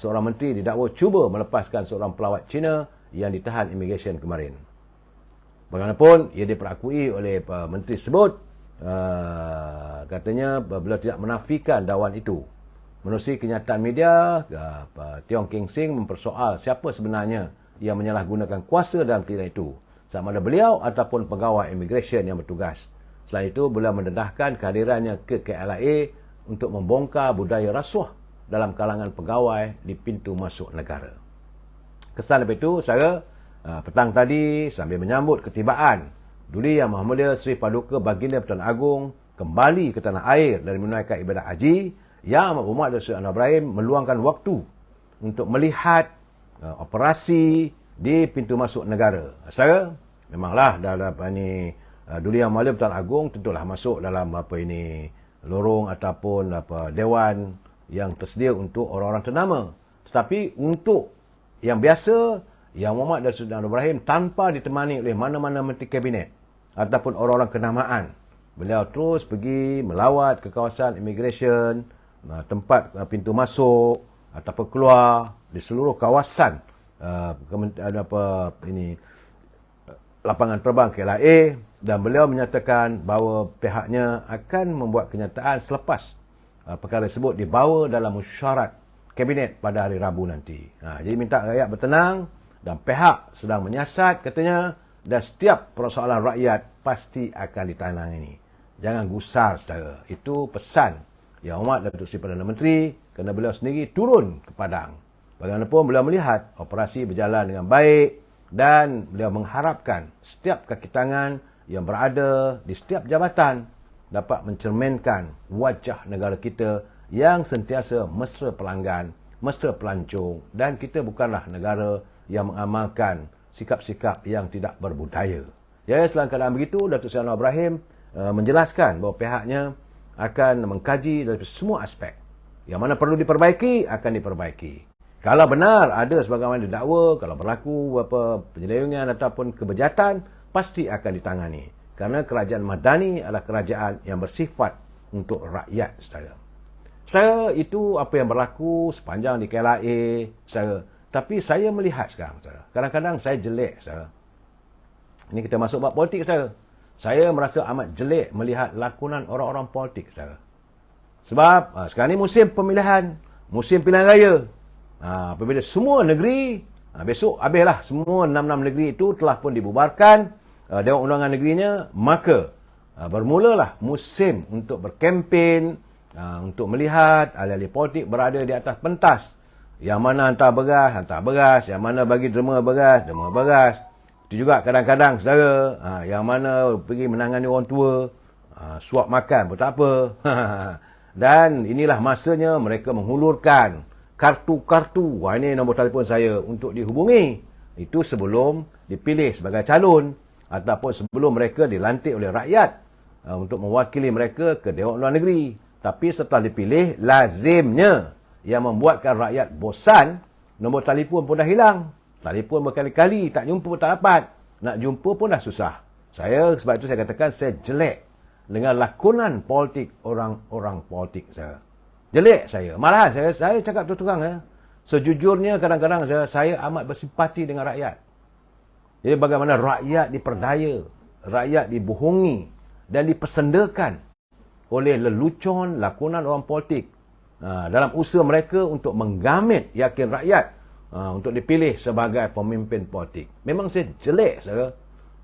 seorang menteri didakwa cuba melepaskan seorang pelawat Cina yang ditahan imigresen kemarin. Bagaimanapun ia diperakui oleh menteri tersebut, katanya beliau tidak menafikan dakwaan itu. Menerusi kenyataan media, Tiong Keng Sing mempersoal siapa sebenarnya yang menyalahgunakan kuasa dalam kejadian itu, sama ada beliau ataupun pegawai imigresen yang bertugas. Selain itu, beliau mendedahkan kehadirannya ke KLIA untuk membongkar budaya rasuah dalam kalangan pegawai di pintu masuk negara. Kesan lepas itu, saya petang tadi sambil menyambut ketibaan Duli Yang Maha Sri Paduka Baginda Pertuan Agong kembali ke tanah air dari menunaikan ibadah haji, Yang Berhormat Datuk Seri Anwar Ibrahim meluangkan waktu untuk melihat operasi di pintu masuk negara. Saudara, memanglah dalam ini Duli Yang Maha Pertuan Agong tentulah masuk dalam lorong ataupun dewan yang tersedia untuk orang-orang ternama. Tetapi untuk yang biasa, Yang Berhormat Datuk Seri Anwar Ibrahim tanpa ditemani oleh mana-mana menteri kabinet ataupun orang-orang kenamaan, beliau terus pergi melawat ke kawasan imigresen, tempat pintu masuk ataupun keluar di seluruh kawasan lapangan terbang KLIA, dan beliau menyatakan bahawa pihaknya akan membuat kenyataan selepas perkara tersebut dibawa dalam mesyuarat kabinet pada hari Rabu nanti. Jadi minta rakyat bertenang dan pihak sedang menyiasat katanya, dan setiap persoalan rakyat pasti akan ditangani. Jangan gusar, saudara. Itu pesan Yang Berhormat Datuk Seri Perdana Menteri kerana beliau sendiri turun ke Padang. Bagaimanapun beliau melihat operasi berjalan dengan baik dan beliau mengharapkan setiap kaki tangan yang berada di setiap jabatan dapat mencerminkan wajah negara kita yang sentiasa mesra pelanggan, mesra pelancong, dan kita bukanlah negara yang mengamalkan sikap-sikap yang tidak berbudaya. Ya, dalam keadaan begitu, Datuk Seri Anwar Ibrahim menjelaskan bahawa pihaknya akan mengkaji dari semua aspek. Yang mana perlu diperbaiki, akan diperbaiki. Kalau benar ada sebagaimana didakwa, kalau berlaku beberapa penyelewengan ataupun kebejatan, pasti akan ditangani. Kerana kerajaan Madani adalah kerajaan yang bersifat untuk rakyat, saudara. Saudara, itu apa yang berlaku sepanjang di KLIA, saudara. Tapi saya melihat sekarang, saudara. Kadang-kadang saya jelek, saudara. Ini kita masuk bab politik, saudara. Saya merasa amat jelek melihat lakonan orang-orang politik, saudara. Sebab sekarang ni musim pemilihan, musim pilihan raya. Apabila semua negeri, besok habislah semua 6 negeri itu telah pun dibubarkan, Dewan Undangan Negerinya, maka bermulalah musim untuk berkempen, untuk melihat ahli-ahli politik berada di atas pentas. Yang mana hantar beras, yang mana bagi derma beras. Itu juga kadang-kadang, saudara, yang mana pergi menangani orang tua, suap makan pun tak apa. Dan inilah masanya mereka menghulurkan kartu-kartu. Ini nombor telefon saya untuk dihubungi. Itu sebelum dipilih sebagai calon ataupun sebelum mereka dilantik oleh rakyat untuk mewakili mereka ke Dewan Undangan Negeri. Tapi setelah dipilih, lazimnya yang membuatkan rakyat bosan, nombor telefon pun dah hilang. Telefon berkali-kali, tak jumpa pun tak dapat. Nak jumpa pun dah susah. Sebab itu saya katakan saya jelek dengan lakonan politik orang-orang politik saya. Jelek saya. Malahan saya cakap terus-terang. Sejujurnya kadang-kadang saya amat bersimpati dengan rakyat. Jadi bagaimana rakyat diperdaya, rakyat dibohongi dan dipersendakan oleh lelucon lakonan orang politik. Dalam usaha mereka untuk menggamit yakin rakyat untuk dipilih sebagai pemimpin politik. Memang saya jelek, saudara.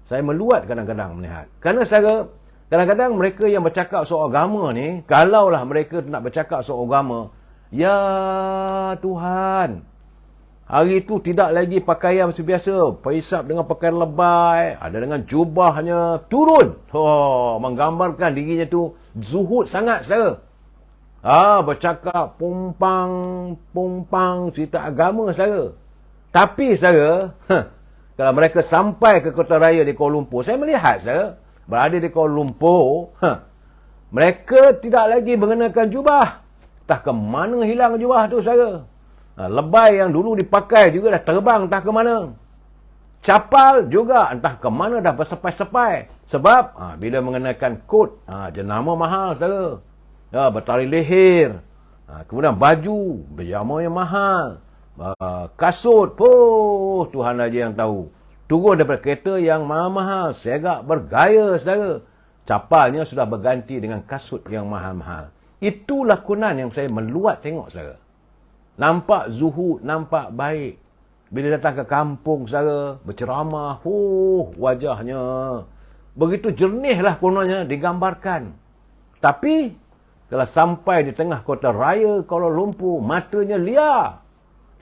Saya meluat kadang-kadang melihat. Kerana, saudara, kadang-kadang mereka yang bercakap soal agama ni, kalaulah mereka nak bercakap soal agama, ya Tuhan, hari itu tidak lagi pakaian macam biasa, perisap dengan pakaian lebay, ada dengan jubahnya turun. Menggambarkan dirinya tu zuhud sangat, saudara. Bercakap pumpang cerita agama, saudara. Tapi, saudara, kalau mereka sampai ke kota raya di Kuala Lumpur, saya melihat, saudara, berada di Kuala Lumpur, mereka tidak lagi mengenakan jubah. Entah ke mana hilang jubah tu, saudara. Lebay yang dulu dipakai juga dah terbang entah ke mana. Capal juga entah ke mana dah bersepai-sepai. Sebab bila mengenakan kot, jenama mahal, saudara. Bertali leher. Kemudian baju, pejama yang mahal. Kasut, Tuhan aja yang tahu. Turun daripada kereta yang mahal-mahal, segak bergaya, saudara. Capalnya sudah berganti dengan kasut yang mahal-mahal. Itu lakonan yang saya meluat tengok, saudara. Nampak zuhud, nampak baik. Bila datang ke kampung, saudara, berceramah, wajahnya begitu jernihlah kononnya digambarkan. Tapi kalau sampai di tengah kota raya Kuala Lumpur, matanya liar.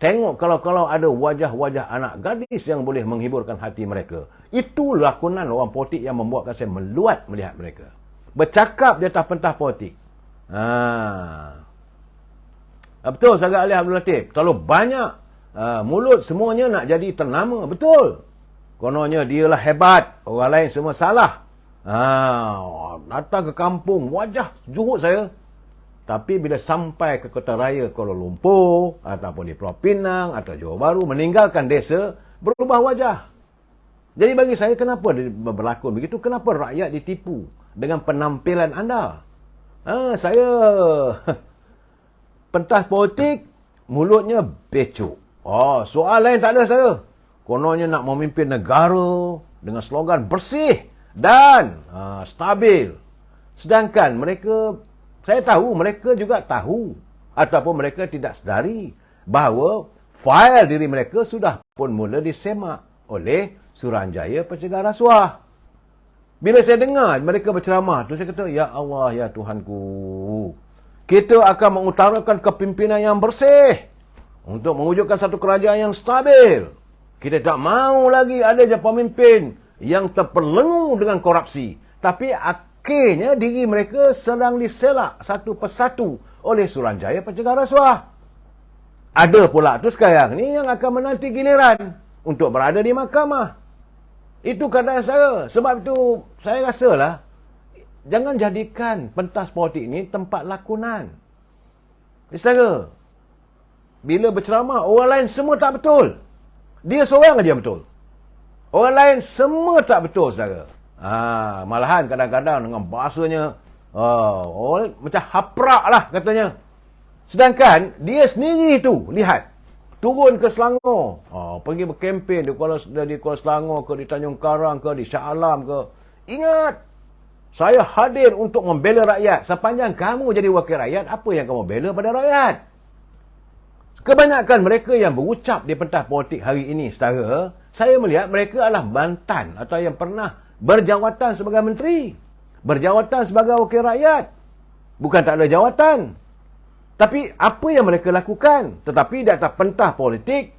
Tengok kalau ada wajah-wajah anak gadis yang boleh menghiburkan hati mereka. Itu lakonan orang politik yang membuatkan saya meluat melihat mereka. Bercakap di atas pentas politik. Betul, Saudara Ali Abdul Latif. Terlalu banyak mulut semuanya nak jadi ternama. Betul. Kononnya dialah hebat. Orang lain semua salah. Datang ke kampung, wajah zuhud saya. Tapi bila sampai ke kota raya Kuala Lumpur, ataupun di Pulau Pinang, atau Johor Bahru, meninggalkan desa, berubah wajah. Jadi bagi saya, kenapa berlakon begitu? Kenapa rakyat ditipu dengan penampilan anda? Saya pentas politik, mulutnya becuk. Soal lain tak ada saya. Kononnya nak memimpin negara dengan slogan bersih dan stabil. Sedangkan mereka, saya tahu, mereka juga tahu ataupun mereka tidak sedari bahawa fail diri mereka sudah pun mula disemak oleh Suruhanjaya Pencegah Rasuah. Bila saya dengar mereka berceramah tu, saya kata, ya Allah, ya Tuhanku, kita akan mengutarakan kepimpinan yang bersih untuk mewujudkan satu kerajaan yang stabil. Kita tak mahu lagi ada je pemimpin yang terperlengu dengan korupsi. Tapi K-nya diri mereka sedang diselak satu persatu oleh Suruhanjaya Pencegah Rasuah. Ada pula tu sekarang ni yang akan menanti giliran untuk berada di mahkamah. Itu keadaan saya. Sebab itu saya rasalah jangan jadikan pentas politik ni tempat lakonan. Saudara, bila berceramah orang lain semua tak betul. Dia seorang aja betul. Orang lain semua tak betul, saudara. Malahan kadang-kadang dengan bahasanya orang macam haprak lah katanya. Sedangkan dia sendiri tu, lihat, turun ke Selangor, pergi berkempen di Kuala Selangor ke, di Tanjung Karang ke, di Shah Alam ke. Ingat, saya hadir untuk membela rakyat. Sepanjang kamu jadi wakil rakyat, apa yang kamu bela pada rakyat? Kebanyakan mereka yang berucap di pentas politik hari ini, saudara, saya melihat mereka adalah mantan atau yang pernah berjawatan sebagai menteri, berjawatan sebagai wakil rakyat. Bukan tak ada jawatan. Tapi apa yang mereka lakukan? Tetapi di atas pentas politik,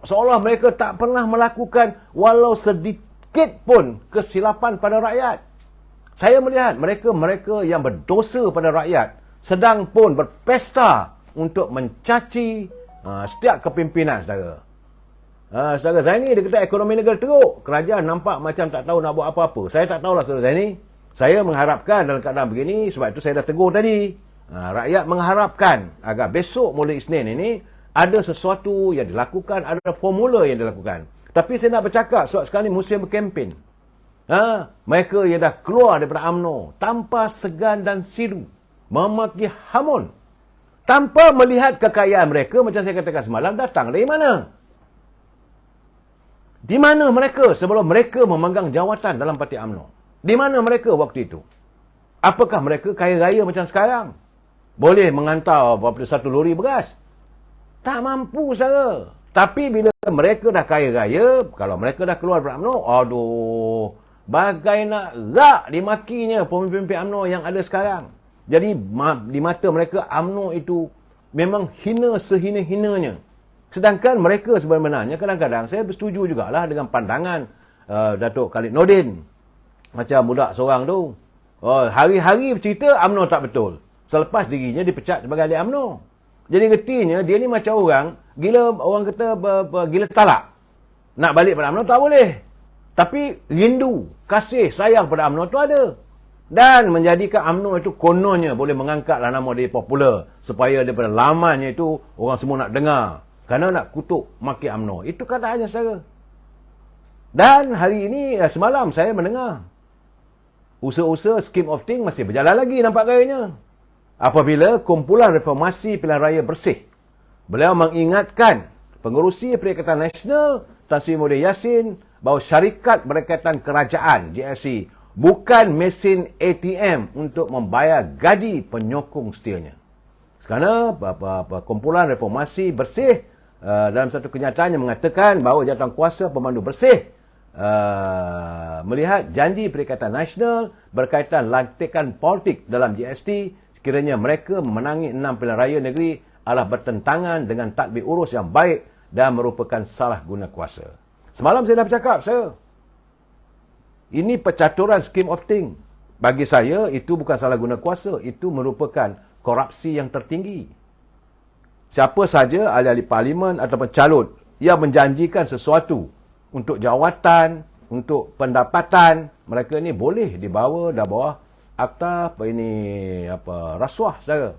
seolah mereka tak pernah melakukan walau sedikit pun kesilapan pada rakyat. Saya melihat mereka yang berdosa pada rakyat sedang pun berpesta untuk mencaci setiap kepimpinan, saudara. Saudara Zaini, dia kata ekonomi negara teruk. Kerajaan nampak macam tak tahu nak buat apa-apa. Saya tak tahulah, saudara Zaini. Saya mengharapkan dalam keadaan begini, sebab itu saya dah tegur tadi. Rakyat mengharapkan agar besok mulai Isnin ini ada sesuatu yang dilakukan, ada formula yang dilakukan. Tapi saya nak bercakap sebab sekarang ni musim berkempen. Mereka yang dah keluar daripada UMNO tanpa segan dan silu memaki hamun, tanpa melihat kekayaan mereka, macam saya katakan semalam, datang dari mana? Di mana mereka sebelum mereka memegang jawatan dalam parti UMNO? Di mana mereka waktu itu? Apakah mereka kaya raya macam sekarang? Boleh menghantar satu lori beras? Tak mampu, saudara. Tapi bila mereka dah kaya raya, kalau mereka dah keluar dari UMNO, aduh, bagai nak rak dimakinya pemimpin UMNO yang ada sekarang. Jadi di mata mereka, UMNO itu memang hina sehina-hinanya. Sedangkan mereka sebenarnya kadang-kadang saya bersetuju jugalah dengan pandangan Datuk Khalid Nordin. Macam budak seorang tu. Hari-hari bercerita UMNO tak betul. Selepas dirinya dipecat sebagai ahli UMNO. Jadi retinya dia ni macam orang kata gila talak. Nak balik pada UMNO tak boleh. Tapi rindu, kasih, sayang pada UMNO tu ada. Dan menjadikan UMNO itu kononnya boleh mengangkatlah nama dia popular. Supaya daripada lamannya itu orang semua nak dengar. Kerana nak kutuk maki UMNO. Itu keadaannya, saudara. Dan hari ini, semalam saya mendengar usaha-usaha scheme of thing masih berjalan lagi nampak gayanya. Apabila kumpulan reformasi pilihan raya bersih, beliau mengingatkan pengerusi Perikatan Nasional Tan Sri Muhyiddin Yassin bahawa syarikat berkaitan kerajaan GSC bukan mesin ATM untuk membayar gaji penyokong setianya. Sekarang kumpulan reformasi bersih dalam satu kenyataan yang mengatakan bahawa Jawatankuasa Pemandu Bersih melihat janji Perikatan Nasional berkaitan lantikan politik dalam GST sekiranya mereka memenangi 6 pilihan raya negeri adalah bertentangan dengan tadbir urus yang baik dan merupakan salah guna kuasa. Semalam saya dah bercakap, ini percaturan scheme of thing. Bagi saya, itu bukan salah guna kuasa. Itu merupakan korupsi yang tertinggi. Siapa saja ahli-ahli parlimen ataupun calon yang menjanjikan sesuatu untuk jawatan, untuk pendapatan, mereka ni boleh dibawa dari bawah akta rasuah, saudara.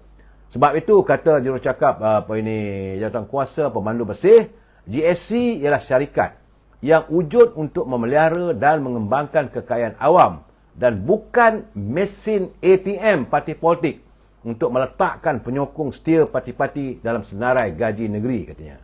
Sebab itu kata jurucakap Jawatankuasa Pemandu Bersih, GSC ialah syarikat yang wujud untuk memelihara dan mengembangkan kekayaan awam dan bukan mesin ATM parti politik untuk meletakkan penyokong setia parti-parti dalam senarai gaji negeri, katanya.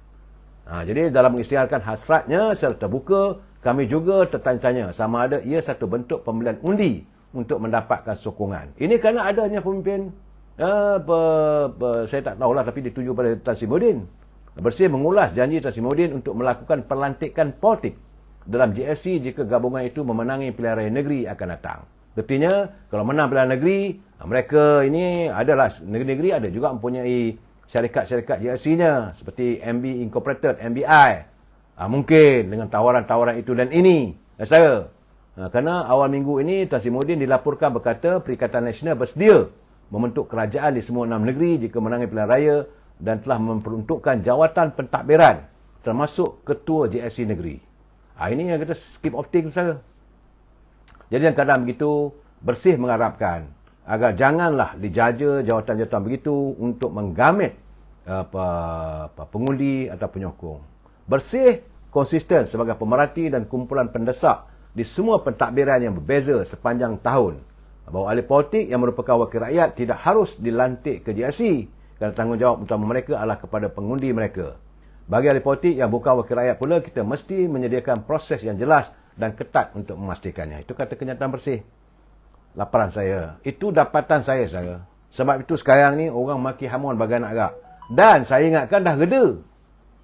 Jadi dalam mengisytiharkan hasratnya secara terbuka, kami juga tertanya-tanya sama ada ia satu bentuk pembelian undi untuk mendapatkan sokongan. Ini kerana adanya pemimpin, saya tak tahulah, tapi dituju pada Tan Sri Muhyiddin. Bersih mengulas janji Tan Sri Muhyiddin untuk melakukan pelantikan politik dalam GSC jika gabungan itu memenangi pilihan raya negeri akan datang. Artinya, kalau menang pilihan negeri, mereka ini adalah negeri-negeri ada juga mempunyai syarikat-syarikat GSC-nya seperti MB Incorporated, MBI. Mungkin dengan tawaran-tawaran itu dan ini, saudara, Kerana awal minggu ini Tan Sri Muhyiddin dilaporkan berkata Perikatan Nasional bersedia membentuk kerajaan di semua 6 negeri jika menangi pilihan raya dan telah memperuntukkan jawatan pentadbiran termasuk ketua JSC negeri. Ini yang kata skip opting saja. Jadi dalam keadaan begitu, Bersih mengharapkan agar janganlah dijaja jawatan-jawatan begitu untuk menggamit pengundi atau penyokong. Bersih konsisten sebagai pemerhati dan kumpulan pendesak di semua pentadbiran yang berbeza sepanjang tahun. Bahawa ahli politik yang merupakan wakil rakyat tidak harus dilantik ke JSC kerana tanggungjawab utama mereka adalah kepada pengundi mereka. Bagi ahli politik yang bukan wakil rakyat pula, kita mesti menyediakan proses yang jelas dan ketat untuk memastikannya. Itu kata kenyataan Bersih. Laporan saya. Itu dapatan saya. Sebab itu sekarang ni orang maki hamun bagai nak agak. Dan saya ingatkan dah reda.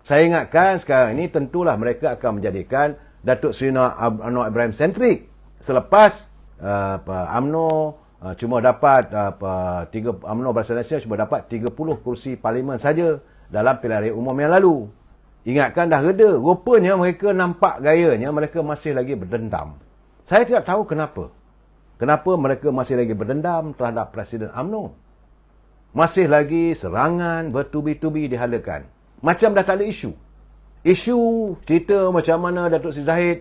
Saya ingatkan sekarang ni tentulah mereka akan menjadikan Datuk Seri Anwar Ibrahim sentrik. Selepas UMNO cuma dapat UMNO Barisan Nasional cuma dapat 30 kursi parlimen saja dalam pilihan raya umum yang lalu. Ingatkan dah reda. Rupanya mereka nampak gayanya mereka masih lagi berdendam. Saya tidak tahu kenapa. Kenapa mereka masih lagi berdendam terhadap Presiden UMNO. Masih lagi serangan bertubi-tubi dihalakan. Macam dah tak ada isu. Isu cerita macam mana Datuk Seri Zahid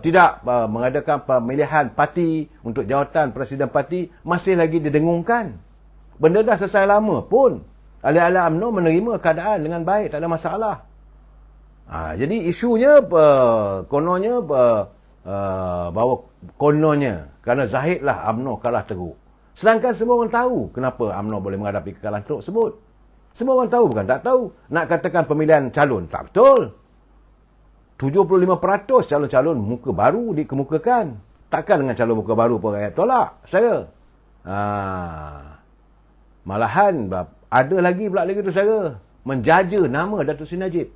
tidak mengadakan pemilihan parti untuk jawatan Presiden parti masih lagi didengungkan. Benda dah selesai lama pun. Ahli-ahli UMNO menerima keadaan dengan baik, tak ada masalah. Jadi isunya kononnya bahawa kononnya kerana Zahid lah UMNO kalah teruk. Sedangkan semua orang tahu kenapa UMNO boleh menghadapi kekalahan teruk tersebut. Semua orang tahu, bukan tak tahu. Nak katakan pemilihan calon, tak betul. 75% calon-calon muka baru dikemukakan. Takkan dengan calon muka baru pun rakyat tolak. Saya. Malahan ada lagi pula lagi tu saya menjaja nama Datuk Seri Najib.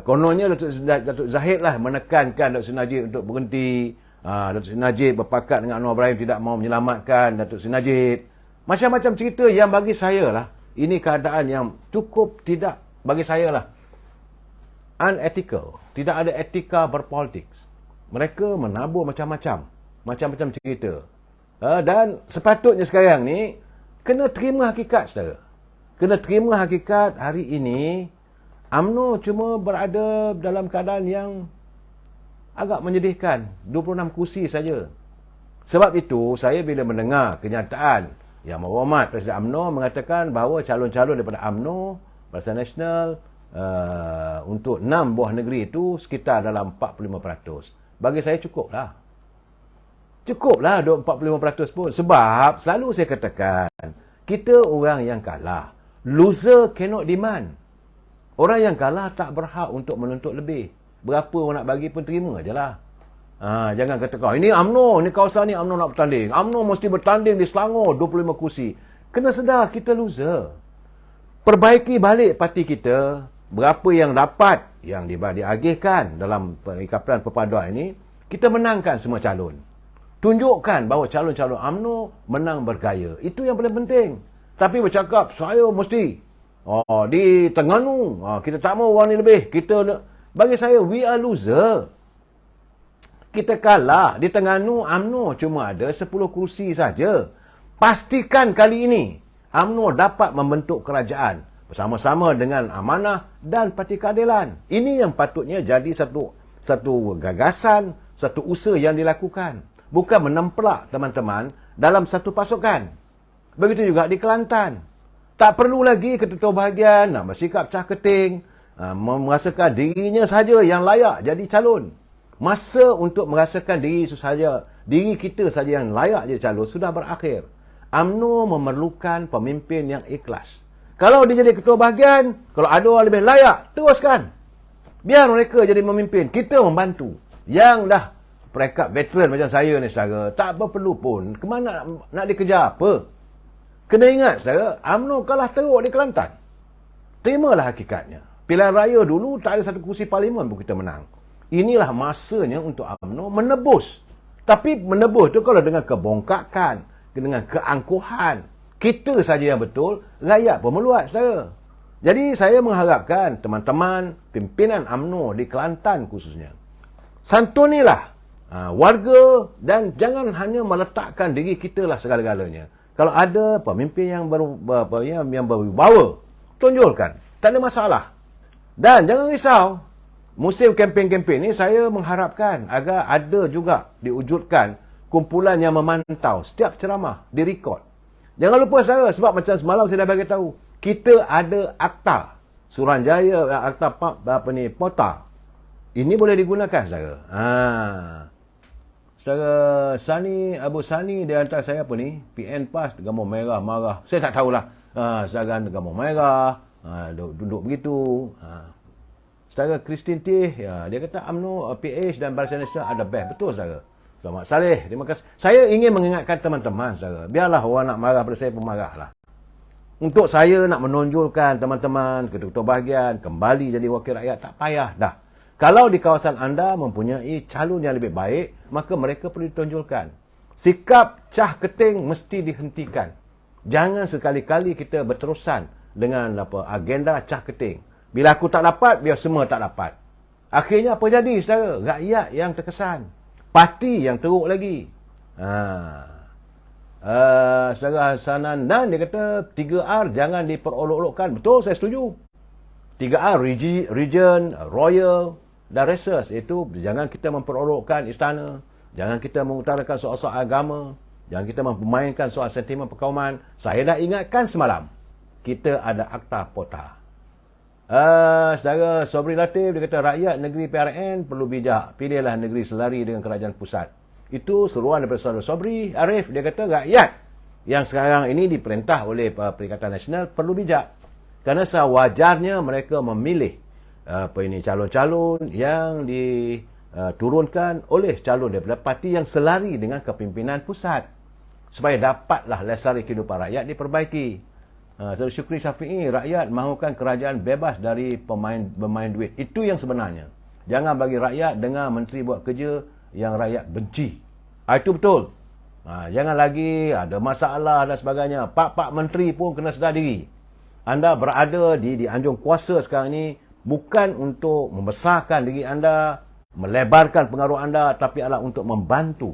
Kononnya Datuk Zahid lah menekankan Datuk Seri Najib untuk berhenti. Datuk Seri Najib berpakat dengan Anwar Ibrahim tidak mahu menyelamatkan Datuk Seri Najib. Macam-macam cerita yang bagi saya lah, ini keadaan yang cukup tidak, bagi saya lah, unethical. Tidak ada etika berpolitik. Mereka menabur macam-macam cerita. Dan sepatutnya sekarang ni kena terima hakikat, saudara. Kena terima hakikat hari ini UMNO cuma berada dalam keadaan yang agak menyedihkan. 26 kursi saja. Sebab itu saya bila mendengar kenyataan Yang Berhormat Presiden UMNO mengatakan bahawa calon-calon daripada UMNO Barisan Nasional untuk 6 buah negeri itu sekitar dalam 45%. Bagi saya cukuplah. Cukuplah 45% pun. Sebab selalu saya katakan, kita orang yang kalah. Loser cannot demand. Orang yang kalah tak berhak untuk menuntut lebih. Berapa orang nak bagi pun terima je lah. Jangan kata kau, ini UMNO, ini kawasan ni UMNO nak bertanding. UMNO mesti bertanding di Selangor 25 kursi. Kena sedar kita loser. Perbaiki balik parti kita. Berapa yang dapat, yang diagihkan dalam perikatan perpaduan ini, kita menangkan semua calon. Tunjukkan bahawa calon-calon UMNO menang bergaya. Itu yang paling penting. Tapi bercakap, saya mesti di Terengganu, kita tak mahu orang ni lebih. Bagi saya, we are loser. Kita kalah. Di Terengganu, UMNO cuma ada 10 kursi saja. Pastikan kali ini UMNO dapat membentuk kerajaan bersama-sama dengan Amanah dan Parti Keadilan. Ini yang patutnya jadi satu gagasan, satu usaha yang dilakukan. Bukan menemplak teman-teman dalam satu pasukan. Begitu juga di Kelantan. Tak perlu lagi ketua bahagian nak bersikap cah keting, merasakan dirinya saja yang layak jadi calon. Masa untuk merasakan diri kita saja yang layak jadi calon sudah berakhir. UMNO memerlukan pemimpin yang ikhlas. Kalau dia jadi ketua bahagian, kalau ada orang lebih layak, teruskan. Biar mereka jadi memimpin. Kita membantu. Yang dah perekat veteran macam saya ni, saudara, tak perlu pun. Kemana nak dikejar apa? Kena ingat, saudara, UMNO kalah teruk di Kelantan. Terimalah hakikatnya. Pilihan raya dulu tak ada satu kursi parlimen pun kita menang. Inilah masanya untuk UMNO menebus. Tapi menebus tu kalau dengan kebongkakan, dengan keangkuhan, kita saja yang betul, rakyat pun meluat, saudara. Jadi saya mengharapkan teman-teman pimpinan UMNO di Kelantan khususnya, santunilah warga, dan jangan hanya meletakkan diri kita lah segala-galanya. Kalau ada pemimpin yang berwibawa, tunjulkan. Tak ada masalah. Dan jangan risau. Musim kempen-kempen ni saya mengharapkan agar ada juga diwujudkan kumpulan yang memantau setiap ceramah, direkod. Jangan lupa saudara, sebab macam semalam saya dah bagi tahu, kita ada akta Suruhanjaya, akta POTA. Ini boleh digunakan saudara. Saudara Abu Sani dia hantar saya apa ni? PN PAS gambar merah marah. Saya tak tahulah. Saudara gambar merah, duduk begitu. Saudara Christine Tih, dia kata UMNO, PH dan Barisan Nasional ada best. Betul saudara. Selamat Saleh, terima kasih. Saya ingin mengingatkan teman-teman saudara. Biarlah orang nak marah pada saya pun marahlah. Untuk saya nak menonjolkan teman-teman, ketua-ketua bahagian kembali jadi wakil rakyat, tak payah dah. Kalau di kawasan anda mempunyai calon yang lebih baik, maka mereka perlu ditonjolkan. Sikap cah keting mesti dihentikan. Jangan sekali-kali kita berterusan dengan agenda cah keting. Bila aku tak dapat, biar semua tak dapat. Akhirnya apa jadi saudara? Rakyat yang terkesan. Parti yang teruk lagi. Saudara Hasanan dia kata 3R jangan diperolok-olokkan. Betul, saya setuju. 3R, region, royal dan reses. Itu jangan kita memperolokkan istana. Jangan kita mengutarakan soal-soal agama. Jangan kita memainkan soal sentimen perkauman. Saya dah ingatkan semalam. Kita ada akta POTA. Saudara Sobri Latif dia kata rakyat negeri PRN perlu bijak. Pilihlah negeri selari dengan kerajaan pusat. Itu seruan daripada saudara Sobri Arif. Dia kata rakyat yang sekarang ini diperintah oleh Perikatan Nasional perlu bijak. Kerana sewajarnya mereka memilih calon-calon yang diturunkan oleh calon daripada parti yang selari dengan kepimpinan pusat. Supaya dapatlah lestari kehidupan rakyat diperbaiki. Saudara Syukri Syafi'i, rakyat mahukan kerajaan bebas dari bermain duit. Itu yang sebenarnya. Jangan bagi rakyat dengar menteri buat kerja yang rakyat benci. Itu betul. Jangan lagi ada masalah dan sebagainya. Pak-pak menteri pun kena sedar diri. Anda berada di anjung kuasa sekarang ini bukan untuk membesarkan diri anda, melebarkan pengaruh anda, tapi adalah untuk membantu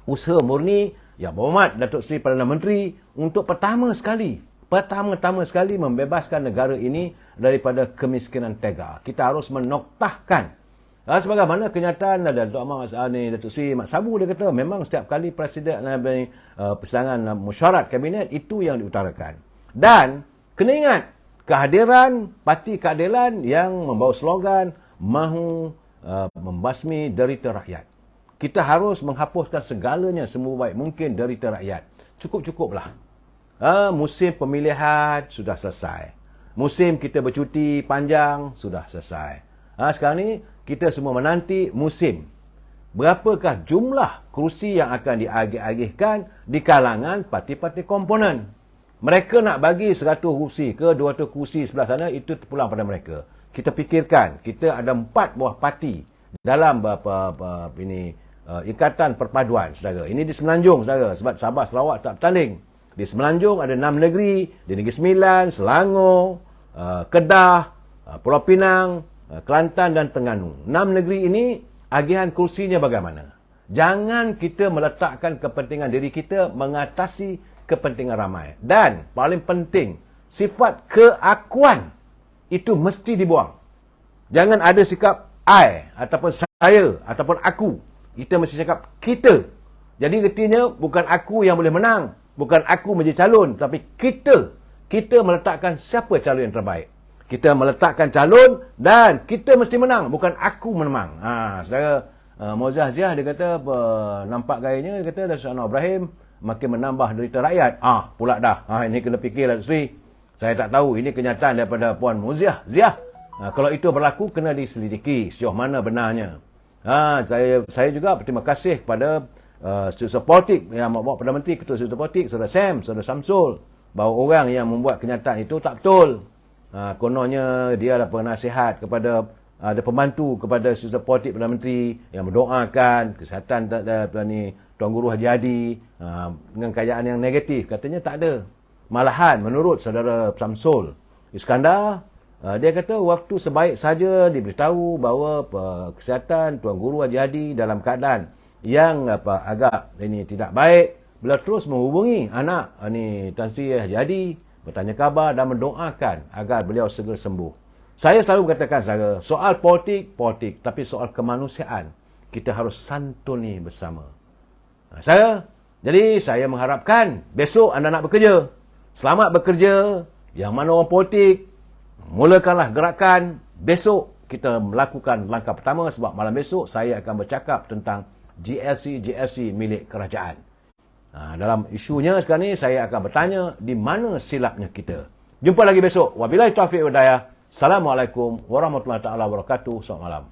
usaha murni Yang Berhormat Datuk Seri Perdana Menteri untuk pertama sekali membebaskan negara ini daripada kemiskinan tega. Kita harus menoktahkan. Sebagaimana kenyataan Datuk Seri Mat Sabu, dia kata memang setiap kali Presiden persidangan mesyuarat Kabinet, itu yang diutarakan. Dan kena ingat, kehadiran Parti Keadilan yang membawa slogan mahu membasmi derita rakyat. Kita harus menghapuskan segalanya sebaik mungkin derita rakyat. Cukup-cukuplah. Musim pemilihan sudah selesai. Musim kita bercuti panjang sudah selesai. Sekarang ni kita semua menanti musim. Berapakah jumlah kerusi yang akan diagih-agihkan di kalangan parti-parti komponen? Mereka nak bagi 100 kerusi ke 200 kerusi sebelah sana, itu terpulang pada mereka. Kita fikirkan, kita ada 4 buah parti dalam Ikatan Perpaduan, saudara. Ini di Semenanjung, saudara, sebab Sabah Sarawak tak bertanding. Di Semenanjung ada 6 negeri, di Negeri Sembilan, Selangor, Kedah, Pulau Pinang, Kelantan dan Terengganu. 6 negeri ini agihan kursinya bagaimana? Jangan kita meletakkan kepentingan diri kita mengatasi kepentingan ramai. Dan paling penting, sifat keakuan itu mesti dibuang. Jangan ada sikap I ataupun saya ataupun aku. Kita mesti cakap kita. Jadi artinya bukan aku yang boleh menang, bukan aku menjadi calon, tapi kita. Kita meletakkan siapa calon yang terbaik. Kita meletakkan calon dan kita mesti menang, bukan aku menang. Saudara Mauzah Ziah dia kata nampak gayanya, dia kata Datuk Anwar Ibrahim makin menambah derita rakyat. Pula dah. Ini kena fikir Datuk Seri. Saya tak tahu, ini kenyataan daripada Puan Mauzah Ziah. Kalau itu berlaku, kena diselidiki sejauh mana benarnya. Saya juga berterima kasih kepada Setiausaha Politik yang membawa Perdana Menteri, Ketua Setiausaha Politik, Saudara Sam, Saudara Samsul, bahawa orang yang membuat kenyataan itu tak betul. Kononnya dia ada penasihat kepada, ada pembantu kepada Setiausaha Politik Perdana Menteri yang mendoakan kesihatan Tuan Guru Haji Hadi dengan kejayaan yang negatif. Katanya tak ada. Malahan menurut Saudara Samsul Iskandar, Dia kata waktu sebaik saja diberitahu bahawa kesihatan Tuan Guru Haji Hadi dalam keadaan yang agak ini tidak baik. Beliau terus menghubungi anak Tan Sri Haji Hadi, bertanya khabar dan mendoakan agar beliau segera sembuh. Saya selalu mengatakan soal politik, tapi soal kemanusiaan kita harus santuni bersama. Jadi saya mengharapkan besok anda nak bekerja. Selamat bekerja. Yang mana orang politik, mulakanlah gerakan. Besok kita melakukan langkah pertama sebab malam besok saya akan bercakap tentang GLC milik kerajaan. Dalam isunya sekarang ni saya akan bertanya di mana silapnya kita. Jumpa lagi besok. Wabillahi taufiq wal hidayah. Assalamualaikum warahmatullahi taala wabarakatuh. Selamat malam.